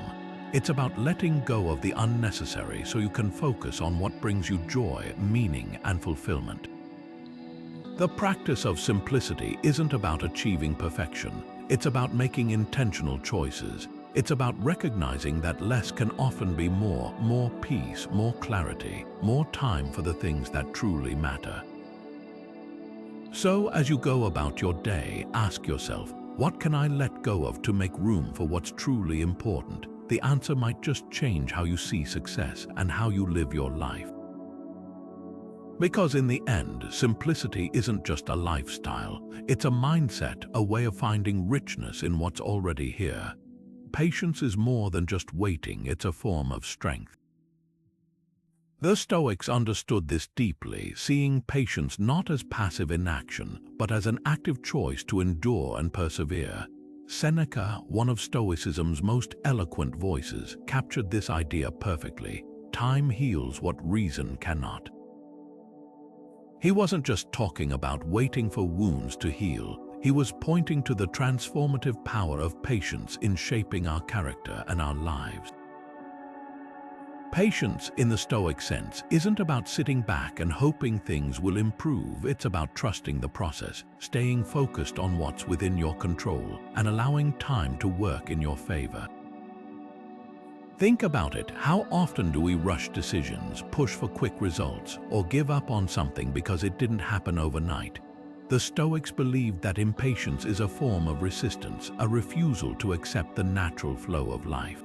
It's about letting go of the unnecessary so you can focus on what brings you joy, meaning, and fulfillment. The practice of simplicity isn't about achieving perfection. It's about making intentional choices. It's about recognizing that less can often be more peace, more clarity, more time for the things that truly matter. So, as you go about your day, ask yourself, what can I let go of to make room for what's truly important? The answer might just change how you see success and how you live your life. Because in the end, simplicity isn't just a lifestyle, it's a mindset, a way of finding richness in what's already here. Patience is more than just waiting, it's a form of strength. The Stoics understood this deeply, seeing patience not as passive inaction, but as an active choice to endure and persevere. Seneca, one of Stoicism's most eloquent voices, captured this idea perfectly. Time heals what reason cannot. He wasn't just talking about waiting for wounds to heal. He was pointing to the transformative power of patience in shaping our character and our lives. Patience, in the Stoic sense, isn't about sitting back and hoping things will improve. It's about trusting the process, staying focused on what's within your control, and allowing time to work in your favor. Think about it. How often do we rush decisions, push for quick results, or give up on something because it didn't happen overnight? The Stoics believed that impatience is a form of resistance, a refusal to accept the natural flow of life.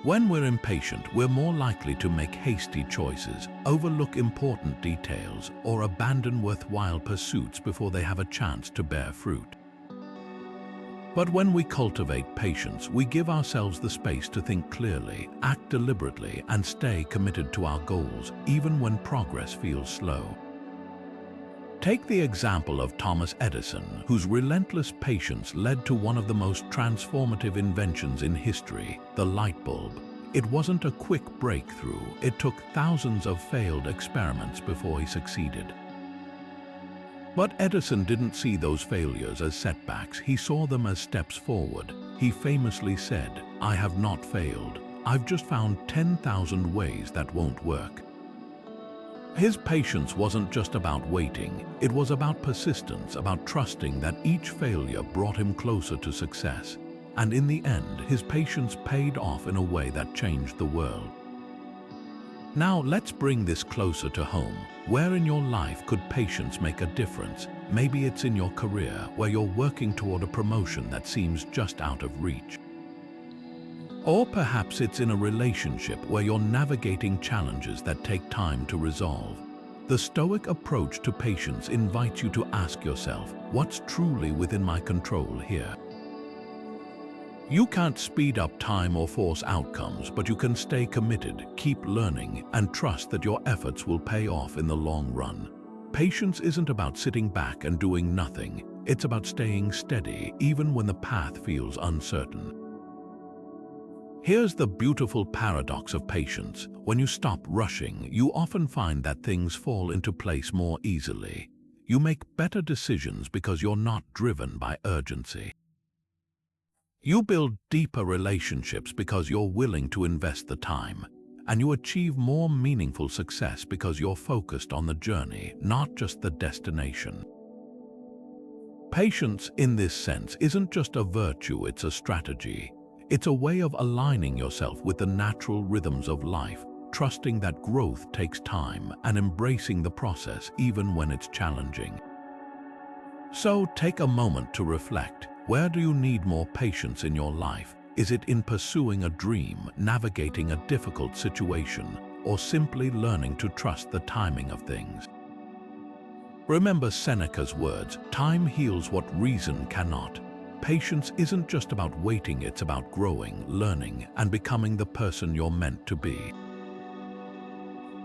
When we're impatient, we're more likely to make hasty choices, overlook important details, or abandon worthwhile pursuits before they have a chance to bear fruit. But when we cultivate patience, we give ourselves the space to think clearly, act deliberately, and stay committed to our goals, even when progress feels slow. Take the example of Thomas Edison, whose relentless patience led to one of the most transformative inventions in history, the light bulb. It wasn't a quick breakthrough. It took thousands of failed experiments before he succeeded. But Edison didn't see those failures as setbacks. He saw them as steps forward. He famously said, "I have not failed. I've just found 10,000 ways that won't work." His patience wasn't just about waiting, it was about persistence, about trusting that each failure brought him closer to success. And in the end, his patience paid off in a way that changed the world. Now let's bring this closer to home. Where in your life could patience make a difference? Maybe it's in your career, where you're working toward a promotion that seems just out of reach. Or perhaps it's in a relationship where you're navigating challenges that take time to resolve. The Stoic approach to patience invites you to ask yourself, what's truly within my control here? You can't speed up time or force outcomes, but you can stay committed, keep learning, and trust that your efforts will pay off in the long run. Patience isn't about sitting back and doing nothing. It's about staying steady, even when the path feels uncertain. Here's the beautiful paradox of patience. When you stop rushing, you often find that things fall into place more easily. You make better decisions because you're not driven by urgency. You build deeper relationships because you're willing to invest the time. And you achieve more meaningful success because you're focused on the journey, not just the destination. Patience, in this sense, isn't just a virtue, it's a strategy. It's a way of aligning yourself with the natural rhythms of life, trusting that growth takes time and embracing the process even when it's challenging. So take a moment to reflect. Where do you need more patience in your life? Is it in pursuing a dream, navigating a difficult situation, or simply learning to trust the timing of things? Remember Seneca's words, "Time heals what reason cannot." Patience isn't just about waiting, it's about growing, learning, and becoming the person you're meant to be.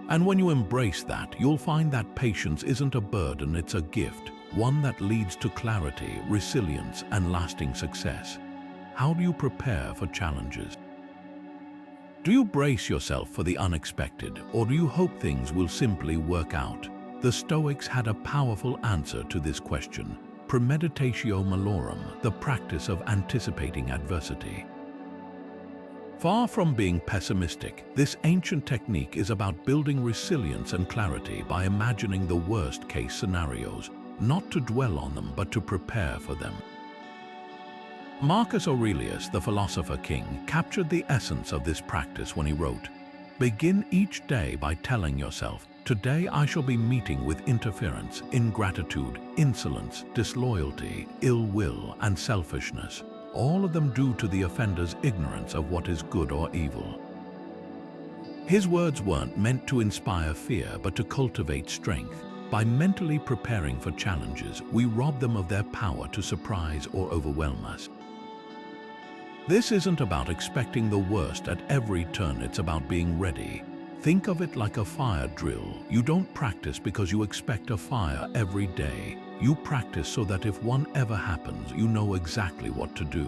And when you embrace that, you'll find that patience isn't a burden, it's a gift, one that leads to clarity, resilience, and lasting success. How do you prepare for challenges? Do you brace yourself for the unexpected, or do you hope things will simply work out? The Stoics had a powerful answer to this question. Premeditatio malorum, the practice of anticipating adversity. Far from being pessimistic, this ancient technique is about building resilience and clarity by imagining the worst-case scenarios, not to dwell on them but to prepare for them. Marcus Aurelius, the philosopher king, captured the essence of this practice when he wrote, "Begin each day by telling yourself, today I shall be meeting with interference, ingratitude, insolence, disloyalty, ill will, and selfishness, all of them due to the offender's ignorance of what is good or evil." His words weren't meant to inspire fear, but to cultivate strength. By mentally preparing for challenges, we rob them of their power to surprise or overwhelm us. This isn't about expecting the worst at every turn, it's about being ready. Think of it like a fire drill. You don't practice because you expect a fire every day. You practice so that if one ever happens, you know exactly what to do.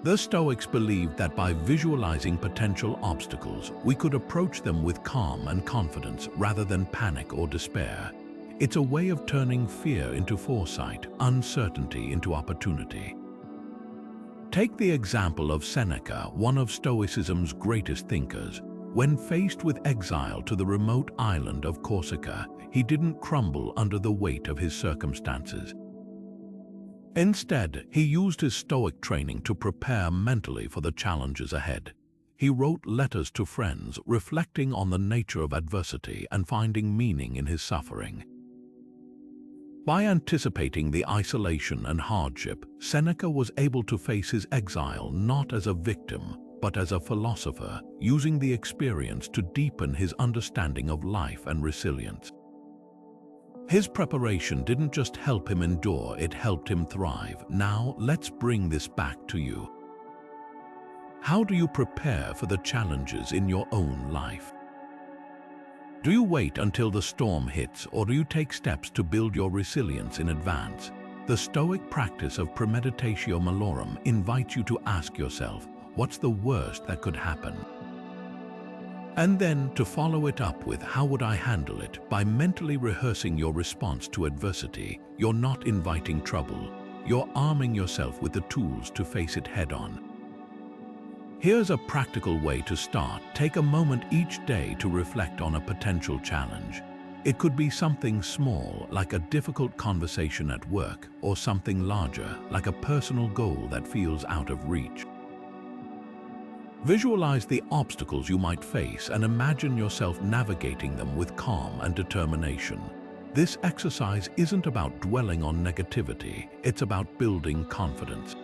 The Stoics believed that by visualizing potential obstacles, we could approach them with calm and confidence rather than panic or despair. It's a way of turning fear into foresight, uncertainty into opportunity. Take the example of Seneca, one of Stoicism's greatest thinkers. When faced with exile to the remote island of Corsica, he didn't crumble under the weight of his circumstances. Instead, he used his Stoic training to prepare mentally for the challenges ahead. He wrote letters to friends, reflecting on the nature of adversity and finding meaning in his suffering. By anticipating the isolation and hardship, Seneca was able to face his exile not as a victim, but as a philosopher, using the experience to deepen his understanding of life and resilience. His preparation didn't just help him endure, it helped him thrive. Now, let's bring this back to you. How do you prepare for the challenges in your own life? Do you wait until the storm hits, or do you take steps to build your resilience in advance? The Stoic practice of premeditatio malorum invites you to ask yourself, what's the worst that could happen? And then to follow it up with, how would I handle it? By mentally rehearsing your response to adversity, you're not inviting trouble. You're arming yourself with the tools to face it head-on. Here's a practical way to start. Take a moment each day to reflect on a potential challenge. It could be something small, like a difficult conversation at work, or something larger, like a personal goal that feels out of reach. Visualize the obstacles you might face and imagine yourself navigating them with calm and determination. This exercise isn't about dwelling on negativity, it's about building confidence.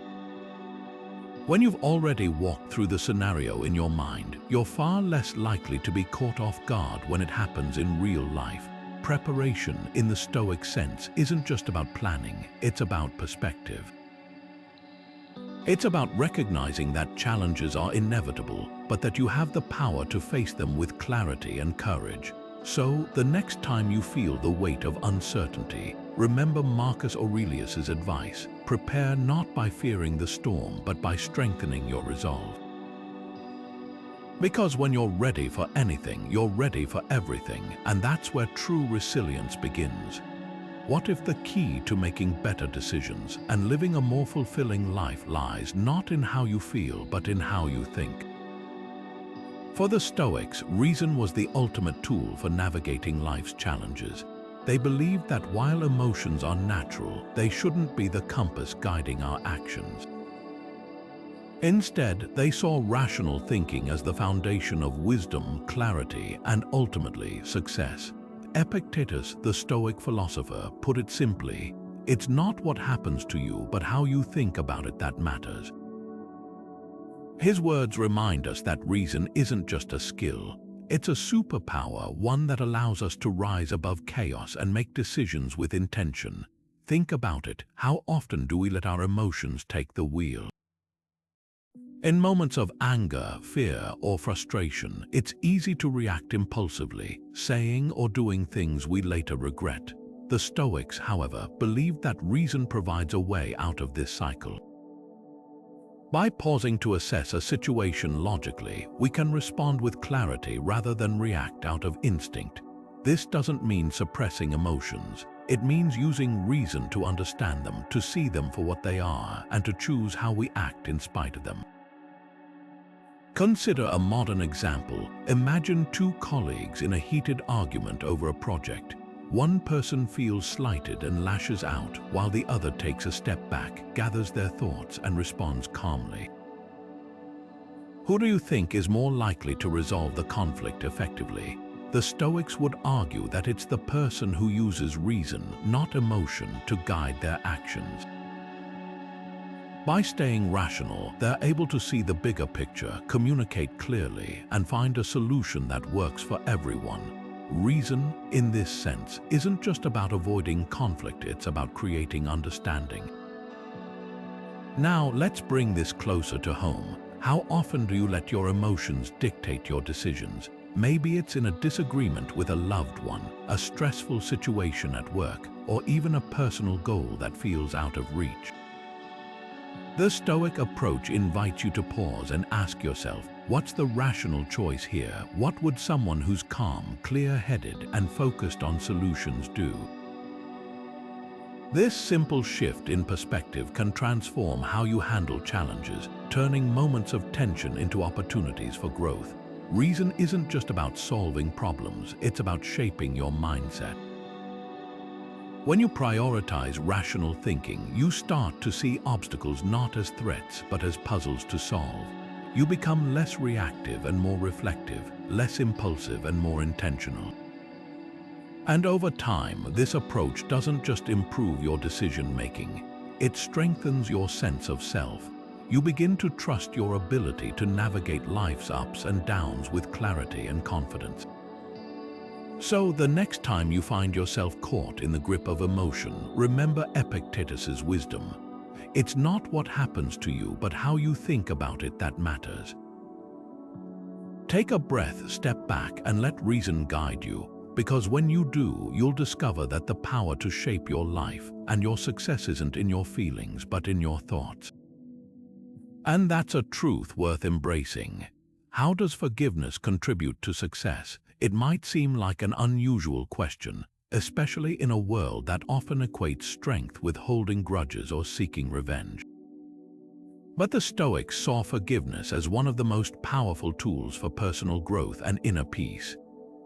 When you've already walked through the scenario in your mind, you're far less likely to be caught off guard when it happens in real life. Preparation, in the Stoic sense, isn't just about planning, it's about perspective. It's about recognizing that challenges are inevitable, but that you have the power to face them with clarity and courage. So, the next time you feel the weight of uncertainty, remember Marcus Aurelius's advice: prepare not by fearing the storm, but by strengthening your resolve. Because when you're ready for anything, you're ready for everything, and that's where true resilience begins. What if the key to making better decisions and living a more fulfilling life lies not in how you feel, but in how you think? For the Stoics, reason was the ultimate tool for navigating life's challenges. They believed that while emotions are natural, they shouldn't be the compass guiding our actions. Instead, they saw rational thinking as the foundation of wisdom, clarity, and ultimately success. Epictetus, the Stoic philosopher, put it simply: it's not what happens to you, but how you think about it that matters. His words remind us that reason isn't just a skill. It's a superpower, one that allows us to rise above chaos and make decisions with intention. Think about it. How often do we let our emotions take the wheel? In moments of anger, fear, or frustration, it's easy to react impulsively, saying or doing things we later regret. The Stoics, however, believed that reason provides a way out of this cycle. By pausing to assess a situation logically, we can respond with clarity rather than react out of instinct. This doesn't mean suppressing emotions. It means using reason to understand them, to see them for what they are, and to choose how we act in spite of them. Consider a modern example. Imagine two colleagues in a heated argument over a project. One person feels slighted and lashes out, while the other takes a step back, gathers their thoughts, and responds calmly. Who do you think is more likely to resolve the conflict effectively? The Stoics would argue that it's the person who uses reason, not emotion, to guide their actions. By staying rational, they're able to see the bigger picture, communicate clearly, and find a solution that works for everyone. Reason, in this sense, isn't just about avoiding conflict, it's about creating understanding. Now, let's bring this closer to home. How often do you let your emotions dictate your decisions? Maybe it's in a disagreement with a loved one, a stressful situation at work, or even a personal goal that feels out of reach. The Stoic approach invites you to pause and ask yourself, what's the rational choice here? What would someone who's calm, clear-headed, and focused on solutions do? This simple shift in perspective can transform how you handle challenges, turning moments of tension into opportunities for growth. Reason isn't just about solving problems, it's about shaping your mindset. When you prioritize rational thinking, you start to see obstacles not as threats, but as puzzles to solve. You become less reactive and more reflective, less impulsive and more intentional. And over time, this approach doesn't just improve your decision-making, it strengthens your sense of self. You begin to trust your ability to navigate life's ups and downs with clarity and confidence. So, the next time you find yourself caught in the grip of emotion, remember Epictetus's wisdom. It's not what happens to you, but how you think about it that matters. Take a breath, step back, and let reason guide you, because when you do, you'll discover that the power to shape your life and your success isn't in your feelings, but in your thoughts. And that's a truth worth embracing. How does forgiveness contribute to success? It might seem like an unusual question, especially in a world that often equates strength with holding grudges or seeking revenge. But the Stoics saw forgiveness as one of the most powerful tools for personal growth and inner peace.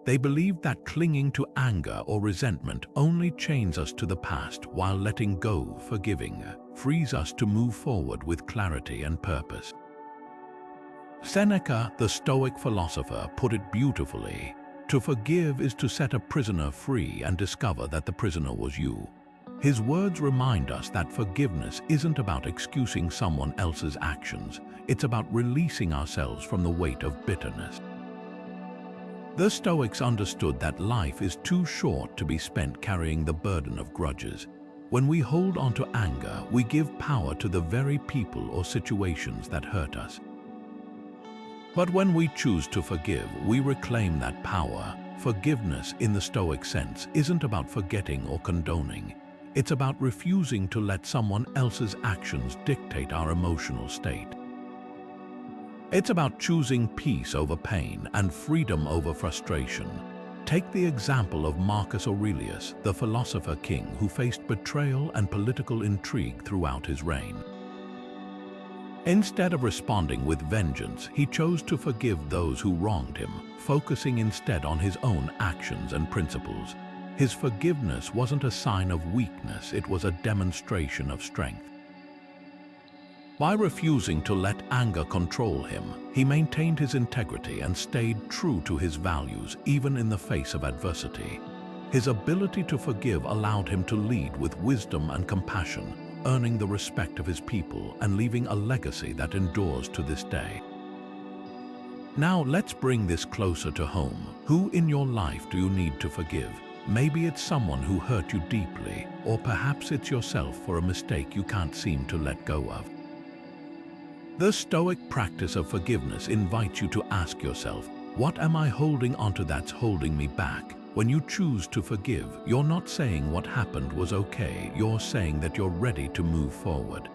They believed that clinging to anger or resentment only chains us to the past, while letting go, forgiving, frees us to move forward with clarity and purpose. Seneca, the Stoic philosopher, put it beautifully. To forgive is to set a prisoner free and discover that the prisoner was you. His words remind us that forgiveness isn't about excusing someone else's actions, it's about releasing ourselves from the weight of bitterness. The Stoics understood that life is too short to be spent carrying the burden of grudges. When we hold on to anger, we give power to the very people or situations that hurt us. But when we choose to forgive, we reclaim that power. Forgiveness, in the Stoic sense, isn't about forgetting or condoning. It's about refusing to let someone else's actions dictate our emotional state. It's about choosing peace over pain and freedom over frustration. Take the example of Marcus Aurelius, the philosopher king who faced betrayal and political intrigue throughout his reign. Instead of responding with vengeance, he chose to forgive those who wronged him, focusing instead on his own actions and principles. His forgiveness wasn't a sign of weakness, it was a demonstration of strength. By refusing to let anger control him, he maintained his integrity and stayed true to his values, even in the face of adversity. His ability to forgive allowed him to lead with wisdom and compassion, earning the respect of his people and leaving a legacy that endures to this day. Now let's bring this closer to home. Who in your life do you need to forgive? Maybe it's someone who hurt you deeply, or perhaps it's yourself for a mistake you can't seem to let go of. The Stoic practice of forgiveness invites you to ask yourself, what am I holding onto that's holding me back? When you choose to forgive, you're not saying what happened was okay, you're saying that you're ready to move forward.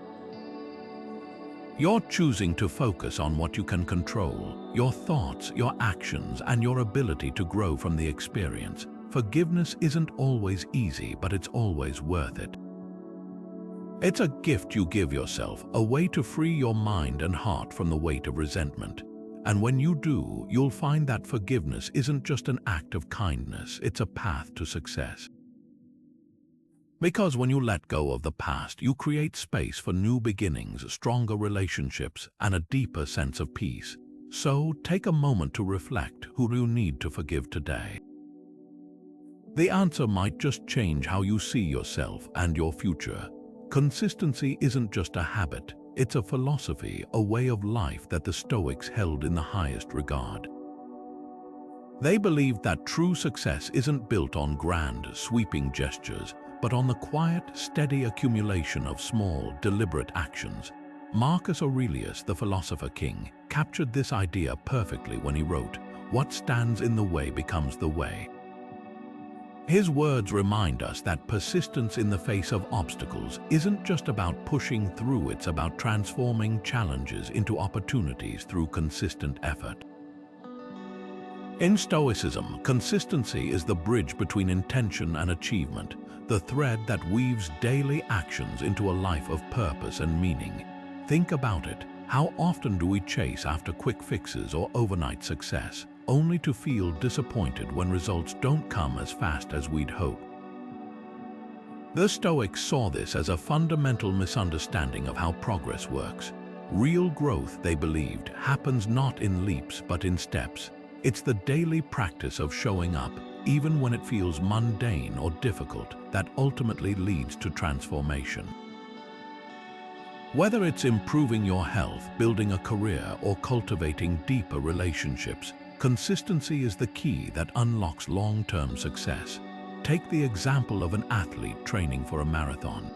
You're choosing to focus on what you can control, your thoughts, your actions, and your ability to grow from the experience. Forgiveness isn't always easy, but it's always worth it. It's a gift you give yourself, a way to free your mind and heart from the weight of resentment. And when you do, you'll find that forgiveness isn't just an act of kindness, it's a path to success. Because when you let go of the past, you create space for new beginnings, stronger relationships, and a deeper sense of peace. So take a moment to reflect, who do you need to forgive today? The answer might just change how you see yourself and your future. Consistency isn't just a habit, it's a philosophy, a way of life that the Stoics held in the highest regard. They believed that true success isn't built on grand, sweeping gestures, but on the quiet, steady accumulation of small, deliberate actions. Marcus Aurelius, the philosopher king, captured this idea perfectly when he wrote, "What stands in the way becomes the way." His words remind us that persistence in the face of obstacles isn't just about pushing through, it's about transforming challenges into opportunities through consistent effort. In Stoicism, consistency is the bridge between intention and achievement, the thread that weaves daily actions into a life of purpose and meaning. Think about it. How often do we chase after quick fixes or overnight success, only to feel disappointed when results don't come as fast as we'd hoped? The Stoics saw this as a fundamental misunderstanding of how progress works. Real growth, they believed, happens not in leaps but in steps. It's the daily practice of showing up, even when it feels mundane or difficult, that ultimately leads to transformation. Whether it's improving your health, building a career, or cultivating deeper relationships, consistency is the key that unlocks long-term success. Take the example of an athlete training for a marathon.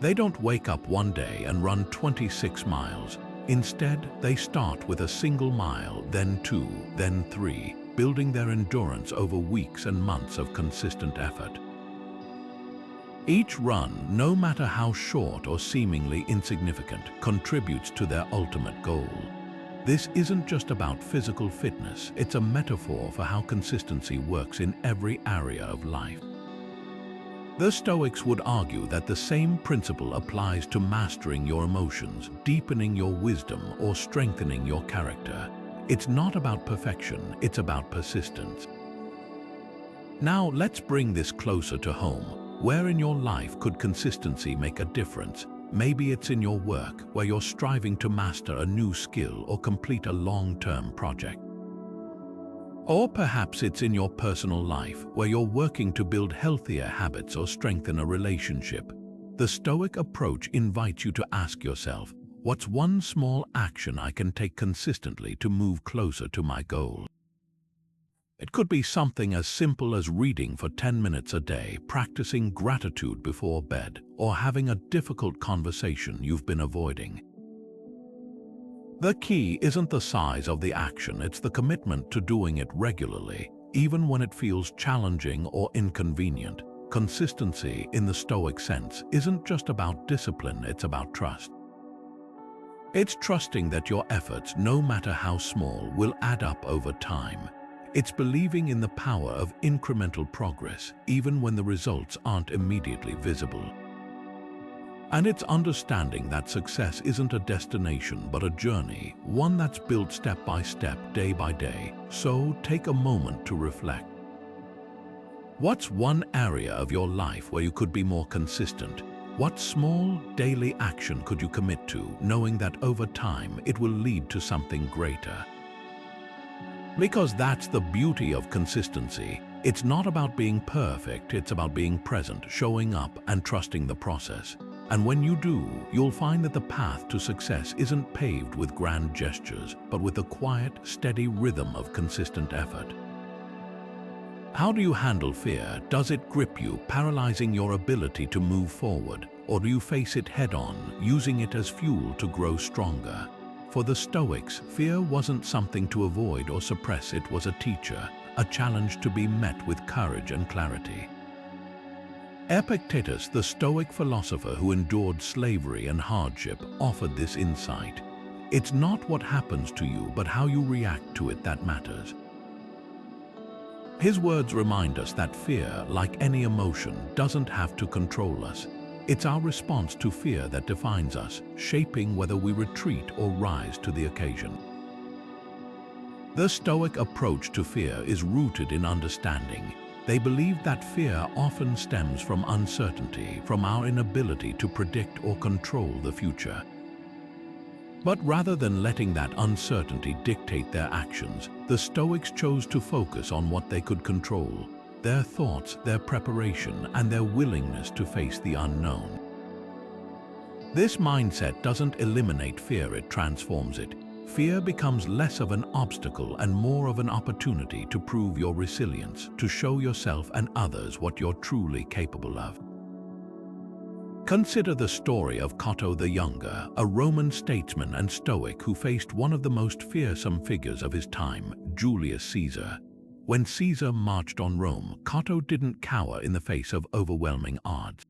They don't wake up one day and run 26 miles. Instead, they start with a single mile, then 2, then 3, building their endurance over weeks and months of consistent effort. Each run, no matter how short or seemingly insignificant, contributes to their ultimate goal. This isn't just about physical fitness, it's a metaphor for how consistency works in every area of life. The Stoics would argue that the same principle applies to mastering your emotions, deepening your wisdom, or strengthening your character. It's not about perfection, it's about persistence. Now let's bring this closer to home. Where in your life could consistency make a difference? Maybe it's in your work, where you're striving to master a new skill or complete a long-term project. Or perhaps it's in your personal life, where you're working to build healthier habits or strengthen a relationship. The Stoic approach invites you to ask yourself, what's one small action I can take consistently to move closer to my goal? It could be something as simple as reading for 10 minutes a day, practicing gratitude before bed, or having a difficult conversation you've been avoiding. The key isn't the size of the action, it's the commitment to doing it regularly, even when it feels challenging or inconvenient. Consistency, in the Stoic sense, isn't just about discipline, it's about trust. It's trusting that your efforts, no matter how small, will add up over time. It's believing in the power of incremental progress, even when the results aren't immediately visible. And it's understanding that success isn't a destination but a journey, one that's built step by step, day by day. So take a moment to reflect. What's one area of your life where you could be more consistent? What small, daily action could you commit to, knowing that over time it will lead to something greater? Because that's the beauty of consistency. It's not about being perfect, it's about being present, showing up, and trusting the process. And when you do, you'll find that the path to success isn't paved with grand gestures, but with a quiet, steady rhythm of consistent effort. How do you handle fear? Does it grip you, paralyzing your ability to move forward? Or do you face it head-on, using it as fuel to grow stronger? For the Stoics, fear wasn't something to avoid or suppress, it was a teacher, a challenge to be met with courage and clarity. Epictetus, the Stoic philosopher who endured slavery and hardship, offered this insight. It's not what happens to you, but how you react to it that matters. His words remind us that fear, like any emotion, doesn't have to control us. It's our response to fear that defines us, shaping whether we retreat or rise to the occasion. The Stoic approach to fear is rooted in understanding. They believe that fear often stems from uncertainty, from our inability to predict or control the future. But rather than letting that uncertainty dictate their actions, the Stoics chose to focus on what they could control: their thoughts, their preparation, and their willingness to face the unknown. This mindset doesn't eliminate fear, it transforms it. Fear becomes less of an obstacle and more of an opportunity to prove your resilience, to show yourself and others what you're truly capable of. Consider the story of Cotto the Younger, a Roman statesman and Stoic who faced one of the most fearsome figures of his time, Julius Caesar. When Caesar marched on Rome, Cotto didn't cower in the face of overwhelming odds.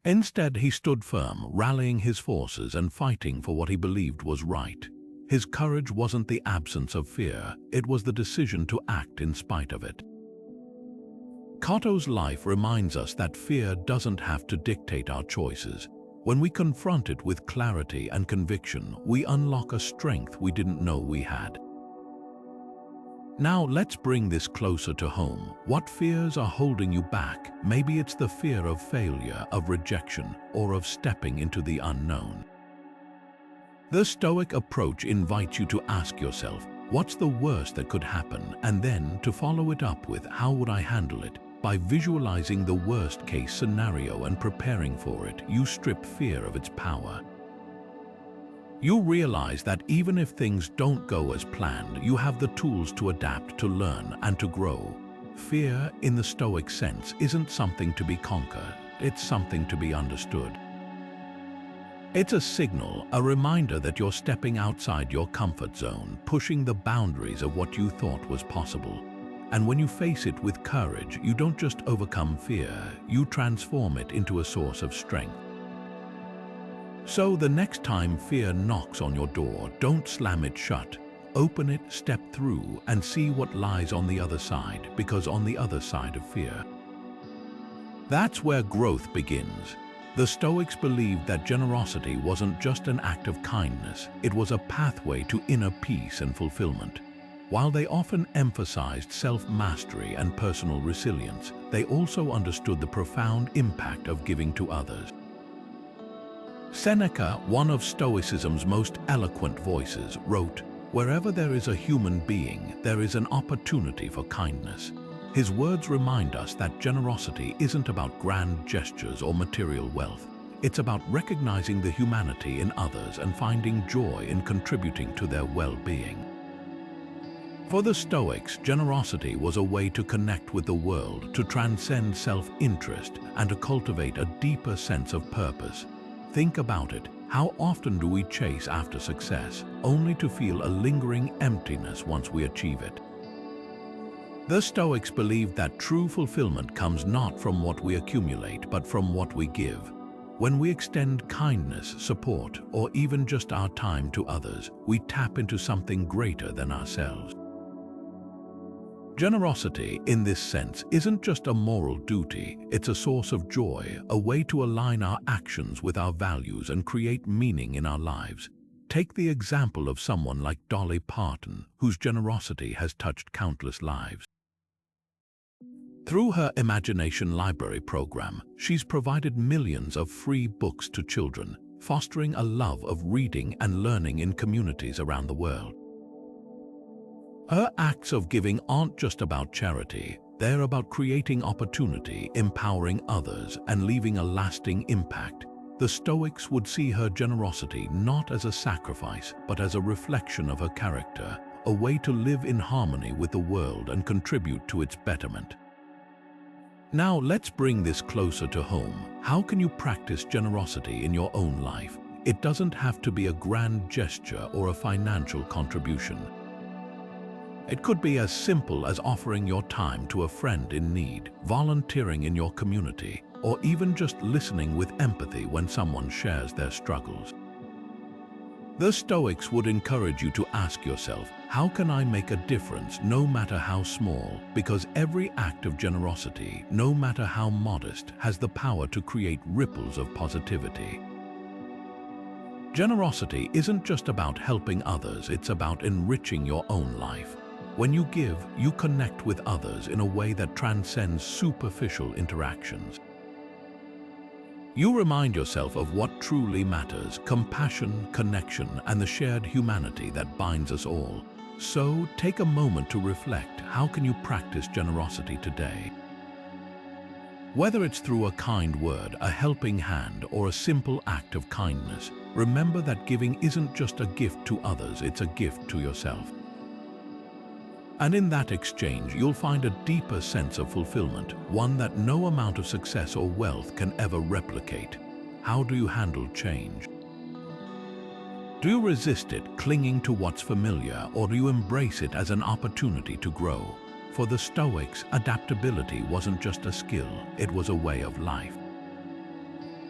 Instead, he stood firm, rallying his forces and fighting for what he believed was right. His courage wasn't the absence of fear, it was the decision to act in spite of it. Cotto's life reminds us that fear doesn't have to dictate our choices. When we confront it with clarity and conviction, we unlock a strength we didn't know we had. Now let's bring this closer to home. What fears are holding you back? Maybe it's the fear of failure, of rejection, or of stepping into the unknown. The Stoic approach invites you to ask yourself, what's the worst that could happen? And then to follow it up with, how would I handle it? By visualizing the worst-case scenario and preparing for it, you strip fear of its power. You realize that even if things don't go as planned, you have the tools to adapt, to learn, and to grow. Fear, in the Stoic sense, isn't something to be conquered, it's something to be understood. It's a signal, a reminder that you're stepping outside your comfort zone, pushing the boundaries of what you thought was possible. And when you face it with courage, you don't just overcome fear, you transform it into a source of strength. So the next time fear knocks on your door, don't slam it shut. Open it, step through, and see what lies on the other side, because on the other side of fear, that's where growth begins. The Stoics believed that generosity wasn't just an act of kindness, it was a pathway to inner peace and fulfillment. While they often emphasized self-mastery and personal resilience, they also understood the profound impact of giving to others. Seneca, one of Stoicism's most eloquent voices, wrote, "Wherever there is a human being, there is an opportunity for kindness." His words remind us that generosity isn't about grand gestures or material wealth. It's about recognizing the humanity in others and finding joy in contributing to their well-being. For the Stoics, generosity was a way to connect with the world, to transcend self-interest, and to cultivate a deeper sense of purpose. Think about it. How often do we chase after success, only to feel a lingering emptiness once we achieve it? The Stoics believed that true fulfillment comes not from what we accumulate, but from what we give. When we extend kindness, support, or even just our time to others, we tap into something greater than ourselves. Generosity, in this sense, isn't just a moral duty, it's a source of joy, a way to align our actions with our values and create meaning in our lives. Take the example of someone like Dolly Parton, whose generosity has touched countless lives. Through her Imagination Library program, she's provided millions of free books to children, fostering a love of reading and learning in communities around the world. Her acts of giving aren't just about charity, they're about creating opportunity, empowering others, and leaving a lasting impact. The Stoics would see her generosity not as a sacrifice, but as a reflection of her character, a way to live in harmony with the world and contribute to its betterment. Now let's bring this closer to home. How can you practice generosity in your own life? It doesn't have to be a grand gesture or a financial contribution. It could be as simple as offering your time to a friend in need, volunteering in your community, or even just listening with empathy when someone shares their struggles. The Stoics would encourage you to ask yourself, how can I make a difference, no matter how small? Because every act of generosity, no matter how modest, has the power to create ripples of positivity. Generosity isn't just about helping others, it's about enriching your own life. When you give, you connect with others in a way that transcends superficial interactions. You remind yourself of what truly matters: compassion, connection, and the shared humanity that binds us all. So, take a moment to reflect. How can you practice generosity today? Whether it's through a kind word, a helping hand, or a simple act of kindness, remember that giving isn't just a gift to others, it's a gift to yourself. And in that exchange, you'll find a deeper sense of fulfillment, one that no amount of success or wealth can ever replicate. How do you handle change? Do you resist it, clinging to what's familiar, or do you embrace it as an opportunity to grow? For the Stoics, adaptability wasn't just a skill, it was a way of life.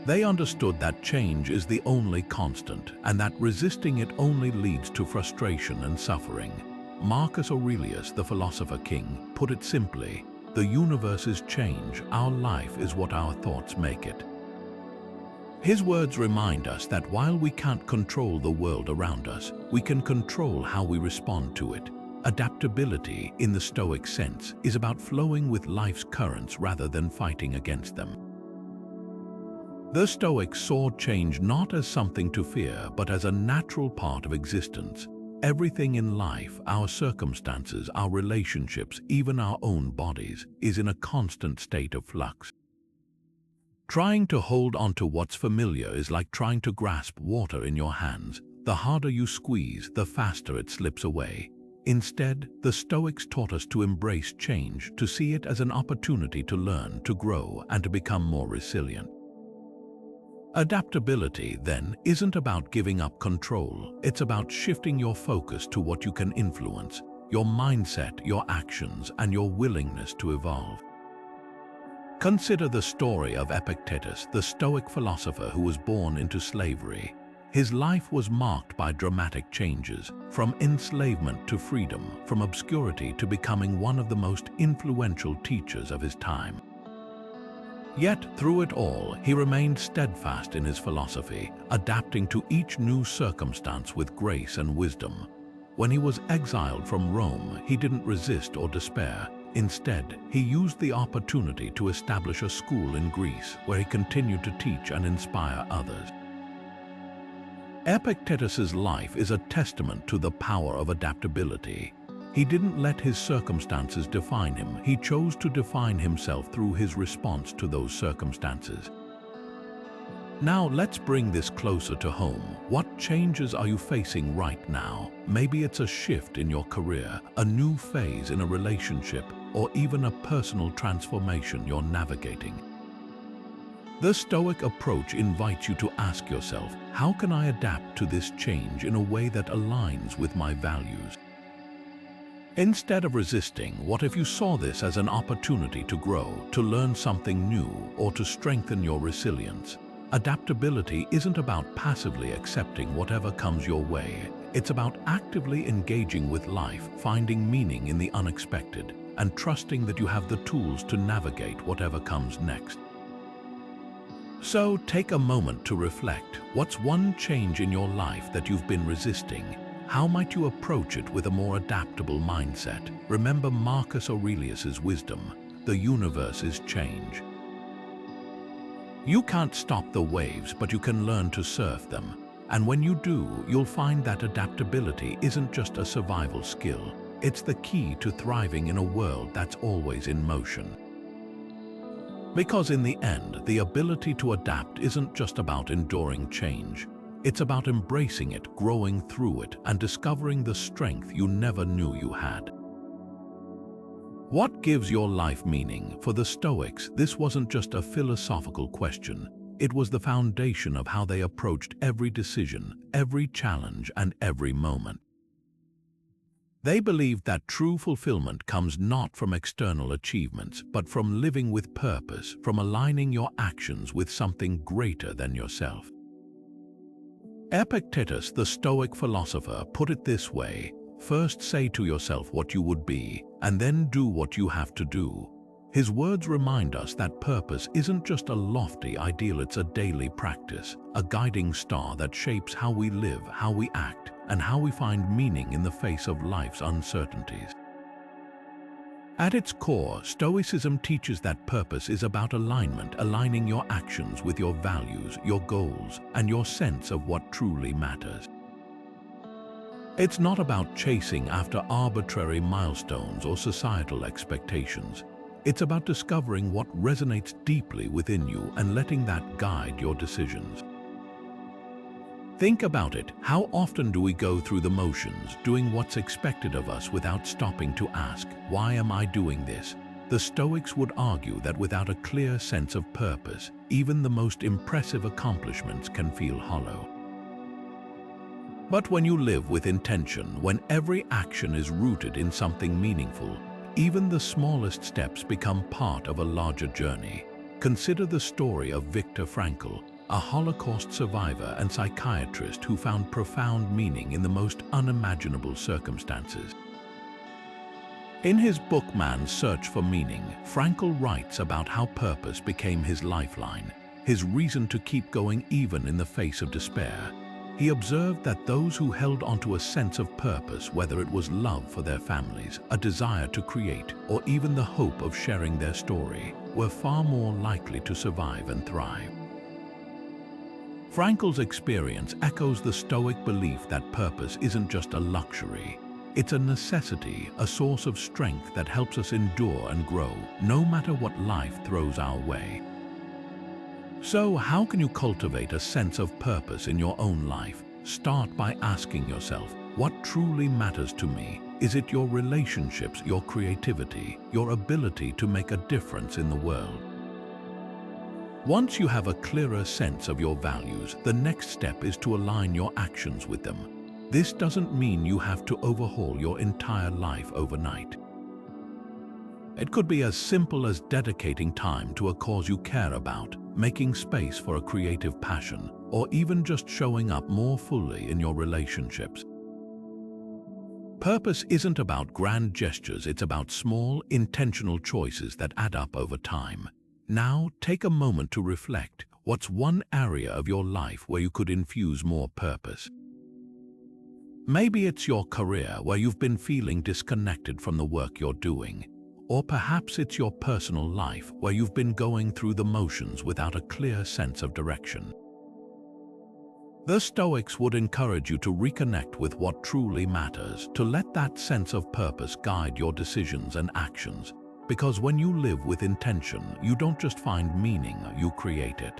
They understood that change is the only constant, and that resisting it only leads to frustration and suffering. Marcus Aurelius, the philosopher king, put it simply: the universe is change, our life is what our thoughts make it. His words remind us that while we can't control the world around us, we can control how we respond to it. Adaptability, in the Stoic sense, is about flowing with life's currents rather than fighting against them. The Stoics saw change not as something to fear, but as a natural part of existence. Everything in life, our circumstances, our relationships, even our own bodies, is in a constant state of flux. Trying to hold on to what's familiar is like trying to grasp water in your hands. The harder you squeeze, the faster it slips away. Instead, the Stoics taught us to embrace change, to see it as an opportunity to learn, to grow, and to become more resilient. Adaptability, then, isn't about giving up control. It's about shifting your focus to what you can influence: your mindset, your actions, and your willingness to evolve. Consider the story of Epictetus, the Stoic philosopher who was born into slavery. His life was marked by dramatic changes, from enslavement to freedom, from obscurity to becoming one of the most influential teachers of his time. Yet, through it all, he remained steadfast in his philosophy, adapting to each new circumstance with grace and wisdom. When he was exiled from Rome, he didn't resist or despair. Instead, he used the opportunity to establish a school in Greece, where he continued to teach and inspire others. Epictetus's life is a testament to the power of adaptability. He didn't let his circumstances define him. He chose to define himself through his response to those circumstances. Now let's bring this closer to home. What changes are you facing right now? Maybe it's a shift in your career, a new phase in a relationship, or even a personal transformation you're navigating. The Stoic approach invites you to ask yourself, how can I adapt to this change in a way that aligns with my values? Instead of resisting, what if you saw this as an opportunity to grow, to learn something new, or to strengthen your resilience? Adaptability isn't about passively accepting whatever comes your way. It's about actively engaging with life, finding meaning in the unexpected, and trusting that you have the tools to navigate whatever comes next. So take a moment to reflect. What's one change in your life that you've been resisting? How might you approach it with a more adaptable mindset? Remember Marcus Aurelius's wisdom: the universe is change. You can't stop the waves, but you can learn to surf them. And when you do, you'll find that adaptability isn't just a survival skill. It's the key to thriving in a world that's always in motion. Because in the end, the ability to adapt isn't just about enduring change. It's about embracing it, growing through it, and discovering the strength you never knew you had. What gives your life meaning? For the Stoics, this wasn't just a philosophical question. It was the foundation of how they approached every decision, every challenge, and every moment. They believed that true fulfillment comes not from external achievements, but from living with purpose, from aligning your actions with something greater than yourself. Epictetus, the Stoic philosopher, put it this way: first say to yourself what you would be, and then do what you have to do. His words remind us that purpose isn't just a lofty ideal, it's a daily practice, a guiding star that shapes how we live, how we act, and how we find meaning in the face of life's uncertainties. At its core, Stoicism teaches that purpose is about alignment, aligning your actions with your values, your goals, and your sense of what truly matters. It's not about chasing after arbitrary milestones or societal expectations. It's about discovering what resonates deeply within you and letting that guide your decisions. Think about it. How often do we go through the motions, doing what's expected of us without stopping to ask, why am I doing this? The Stoics would argue that without a clear sense of purpose, even the most impressive accomplishments can feel hollow. But when you live with intention, when every action is rooted in something meaningful, even the smallest steps become part of a larger journey. Consider the story of Viktor Frankl, a Holocaust survivor and psychiatrist who found profound meaning in the most unimaginable circumstances. In his book Man's Search for Meaning, Frankl writes about how purpose became his lifeline, his reason to keep going even in the face of despair. He observed that those who held onto a sense of purpose, whether it was love for their families, a desire to create, or even the hope of sharing their story, were far more likely to survive and thrive. Frankl's experience echoes the Stoic belief that purpose isn't just a luxury. It's a necessity, a source of strength that helps us endure and grow, no matter what life throws our way. So, how can you cultivate a sense of purpose in your own life? Start by asking yourself, what truly matters to me? Is it your relationships, your creativity, your ability to make a difference in the world? Once you have a clearer sense of your values, the next step is to align your actions with them. This doesn't mean you have to overhaul your entire life overnight. It could be as simple as dedicating time to a cause you care about, making space for a creative passion, or even just showing up more fully in your relationships. Purpose isn't about grand gestures, it's about small, intentional choices that add up over time. Now, take a moment to reflect. What's one area of your life where you could infuse more purpose? Maybe it's your career, where you've been feeling disconnected from the work you're doing. Or perhaps it's your personal life, where you've been going through the motions without a clear sense of direction. The Stoics would encourage you to reconnect with what truly matters, to let that sense of purpose guide your decisions and actions. Because when you live with intention, you don't just find meaning, you create it.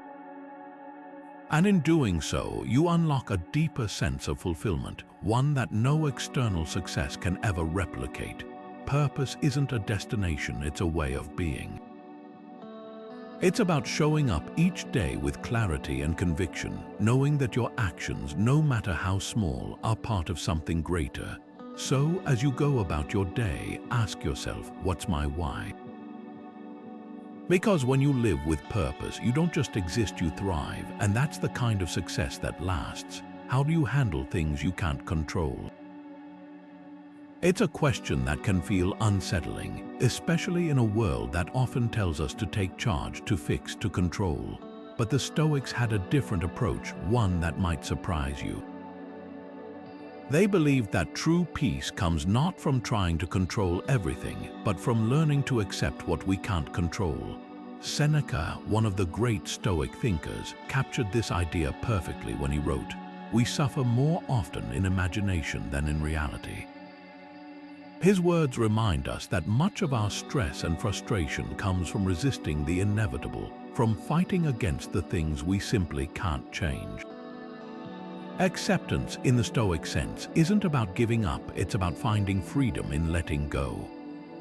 And in doing so, you unlock a deeper sense of fulfillment, one that no external success can ever replicate. Purpose isn't a destination, it's a way of being. It's about showing up each day with clarity and conviction, knowing that your actions, no matter how small, are part of something greater. So, as you go about your day, ask yourself, what's my why? Because when you live with purpose, you don't just exist, you thrive, and that's the kind of success that lasts. How do you handle things you can't control? It's a question that can feel unsettling, especially in a world that often tells us to take charge, to fix, to control. But the Stoics had a different approach, one that might surprise you. They believed that true peace comes not from trying to control everything, but from learning to accept what we can't control. Seneca, one of the great Stoic thinkers, captured this idea perfectly when he wrote, "We suffer more often in imagination than in reality." His words remind us that much of our stress and frustration comes from resisting the inevitable, from fighting against the things we simply can't change. Acceptance, in the Stoic sense, isn't about giving up, it's about finding freedom in letting go.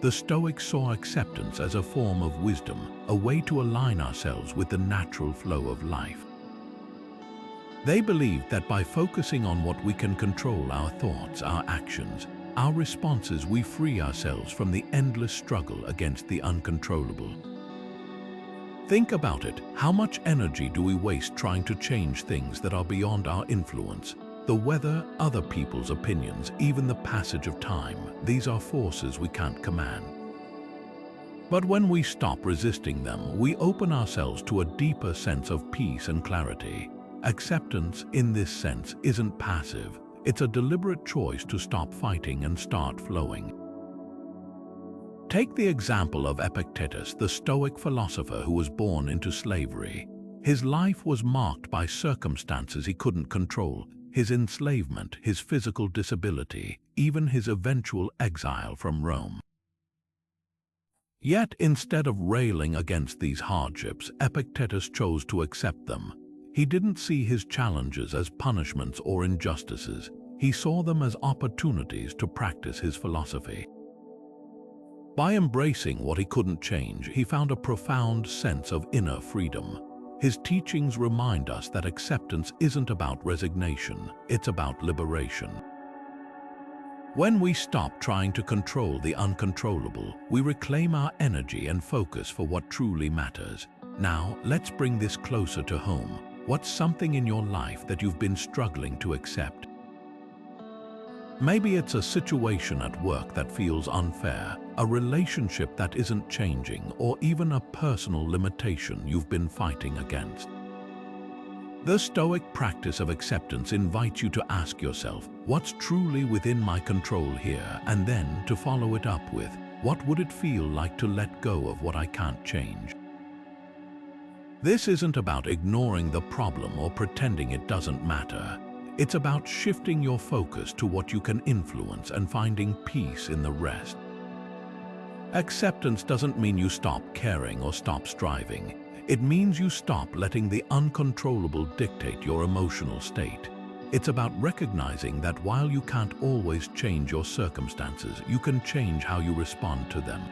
The Stoics saw acceptance as a form of wisdom, a way to align ourselves with the natural flow of life. They believed that by focusing on what we can control, our thoughts, our actions, our responses, we free ourselves from the endless struggle against the uncontrollable. Think about it. How much energy do we waste trying to change things that are beyond our influence? The weather, other people's opinions, even the passage of time. These are forces we can't command. But when we stop resisting them, we open ourselves to a deeper sense of peace and clarity. Acceptance, in this sense, isn't passive. It's a deliberate choice to stop fighting and start flowing. Take the example of Epictetus, the Stoic philosopher who was born into slavery. His life was marked by circumstances he couldn't control: his enslavement, his physical disability, even his eventual exile from Rome. Yet, instead of railing against these hardships, Epictetus chose to accept them. He didn't see his challenges as punishments or injustices. He saw them as opportunities to practice his philosophy. By embracing what he couldn't change, he found a profound sense of inner freedom. His teachings remind us that acceptance isn't about resignation, it's about liberation. When we stop trying to control the uncontrollable, we reclaim our energy and focus for what truly matters. Now, let's bring this closer to home. What's something in your life that you've been struggling to accept? Maybe it's a situation at work that feels unfair, a relationship that isn't changing, or even a personal limitation you've been fighting against. The Stoic practice of acceptance invites you to ask yourself, what's truly within my control here? And then to follow it up with, what would it feel like to let go of what I can't change? This isn't about ignoring the problem or pretending it doesn't matter. It's about shifting your focus to what you can influence and finding peace in the rest. Acceptance doesn't mean you stop caring or stop striving. It means you stop letting the uncontrollable dictate your emotional state. It's about recognizing that while you can't always change your circumstances, you can change how you respond to them.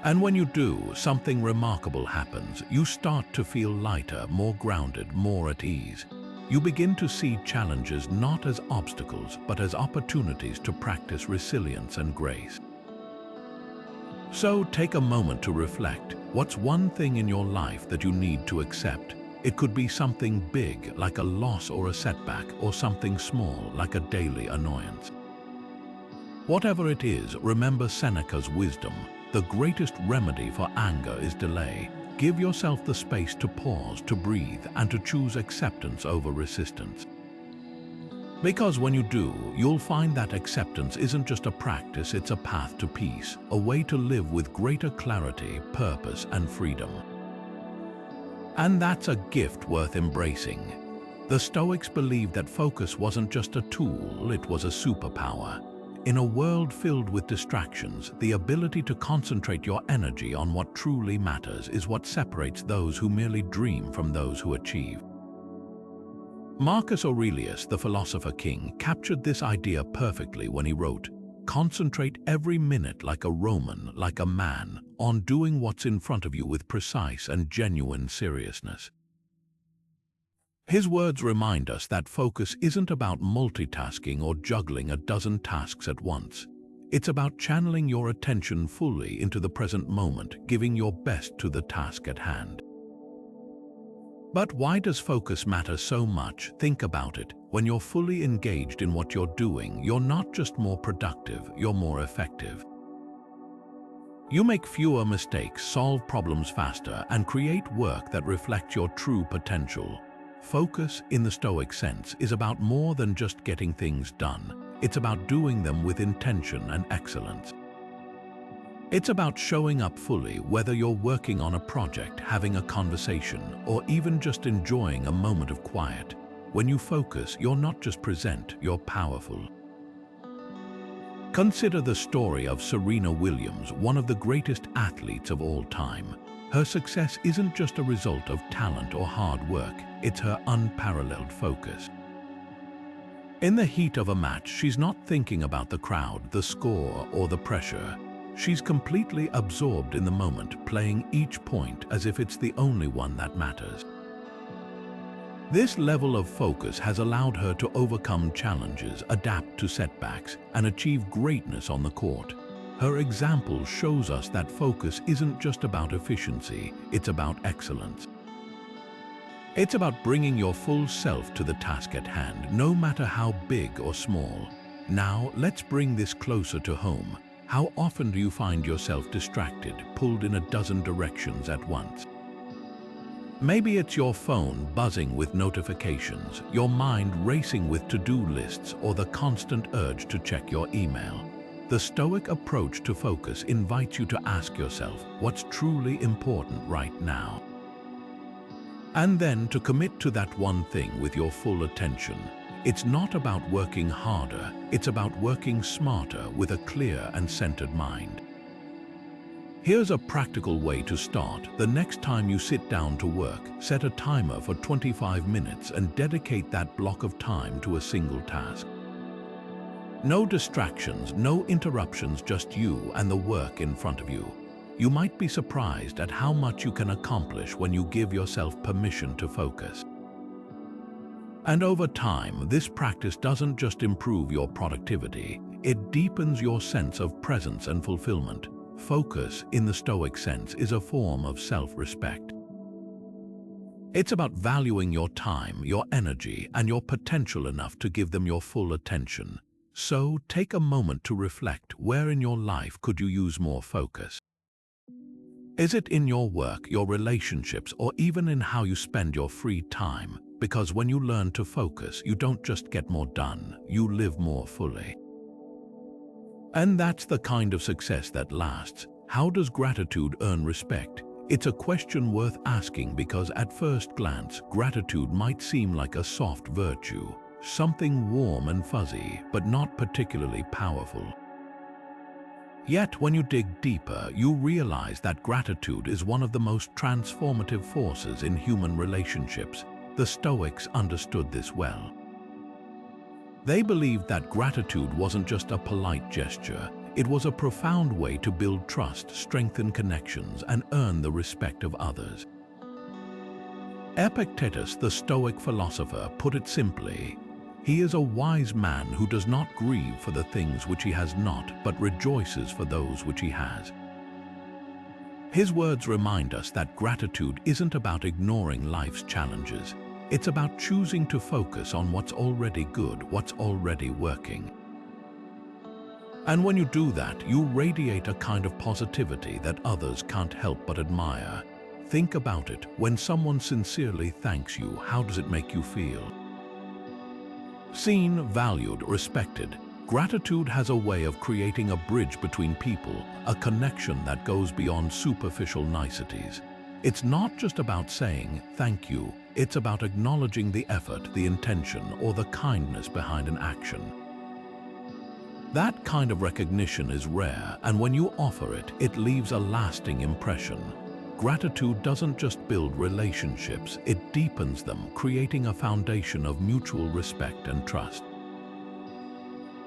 And when you do, something remarkable happens. You start to feel lighter, more grounded, more at ease. You begin to see challenges not as obstacles, but as opportunities to practice resilience and grace. So take a moment to reflect. What's one thing in your life that you need to accept? It could be something big, like a loss or a setback, or something small, like a daily annoyance. Whatever it is, remember Seneca's wisdom. The greatest remedy for anger is delay. Give yourself the space to pause, to breathe, and to choose acceptance over resistance. Because when you do, you'll find that acceptance isn't just a practice, it's a path to peace, a way to live with greater clarity, purpose, and freedom. And that's a gift worth embracing. The Stoics believed that focus wasn't just a tool, it was a superpower. In a world filled with distractions, the ability to concentrate your energy on what truly matters is what separates those who merely dream from those who achieve. Marcus Aurelius, the philosopher king, captured this idea perfectly when he wrote, "Concentrate every minute like a Roman, like a man, on doing what's in front of you with precise and genuine seriousness." His words remind us that focus isn't about multitasking or juggling a dozen tasks at once. It's about channeling your attention fully into the present moment, giving your best to the task at hand. But why does focus matter so much? Think about it. When you're fully engaged in what you're doing, you're not just more productive, you're more effective. You make fewer mistakes, solve problems faster, and create work that reflects your true potential. Focus, in the Stoic sense, is about more than just getting things done. It's about doing them with intention and excellence. It's about showing up fully, whether you're working on a project, having a conversation, or even just enjoying a moment of quiet. When you focus, you're not just present, you're powerful. Consider the story of Serena Williams, one of the greatest athletes of all time. Her success isn't just a result of talent or hard work, it's her unparalleled focus. In the heat of a match, she's not thinking about the crowd, the score, or the pressure. She's completely absorbed in the moment, playing each point as if it's the only one that matters. This level of focus has allowed her to overcome challenges, adapt to setbacks, and achieve greatness on the court. Her example shows us that focus isn't just about efficiency, it's about excellence. It's about bringing your full self to the task at hand, no matter how big or small. Now, let's bring this closer to home. How often do you find yourself distracted, pulled in a dozen directions at once? Maybe it's your phone buzzing with notifications, your mind racing with to-do lists, or the constant urge to check your email. The Stoic approach to focus invites you to ask yourself what's truly important right now. And then to commit to that one thing with your full attention. It's not about working harder, it's about working smarter with a clear and centered mind. Here's a practical way to start. The next time you sit down to work, set a timer for 25 minutes and dedicate that block of time to a single task. No distractions, no interruptions, just you and the work in front of you. You might be surprised at how much you can accomplish when you give yourself permission to focus. And over time, this practice doesn't just improve your productivity, it deepens your sense of presence and fulfillment. Focus, in the Stoic sense, is a form of self-respect. It's about valuing your time, your energy, and your potential enough to give them your full attention. So, take a moment to reflect, where in your life could you use more focus? Is it in your work, your relationships, or even in how you spend your free time? Because when you learn to focus, you don't just get more done, you live more fully. And that's the kind of success that lasts. How does gratitude earn respect? It's a question worth asking because at first glance, gratitude might seem like a soft virtue, something warm and fuzzy, but not particularly powerful. Yet when you dig deeper, you realize that gratitude is one of the most transformative forces in human relationships. The Stoics understood this well. They believed that gratitude wasn't just a polite gesture, it was a profound way to build trust, strengthen connections, and earn the respect of others. Epictetus, the Stoic philosopher, put it simply, "He is a wise man who does not grieve for the things which he has not, but rejoices for those which he has." His words remind us that gratitude isn't about ignoring life's challenges. It's about choosing to focus on what's already good, what's already working. And when you do that, you radiate a kind of positivity that others can't help but admire. Think about it. When someone sincerely thanks you, how does it make you feel? Seen, valued, respected. Gratitude has a way of creating a bridge between people, a connection that goes beyond superficial niceties. It's not just about saying thank you, it's about acknowledging the effort, the intention, or the kindness behind an action. That kind of recognition is rare, and when you offer it, it leaves a lasting impression. Gratitude doesn't just build relationships, it deepens them, creating a foundation of mutual respect and trust.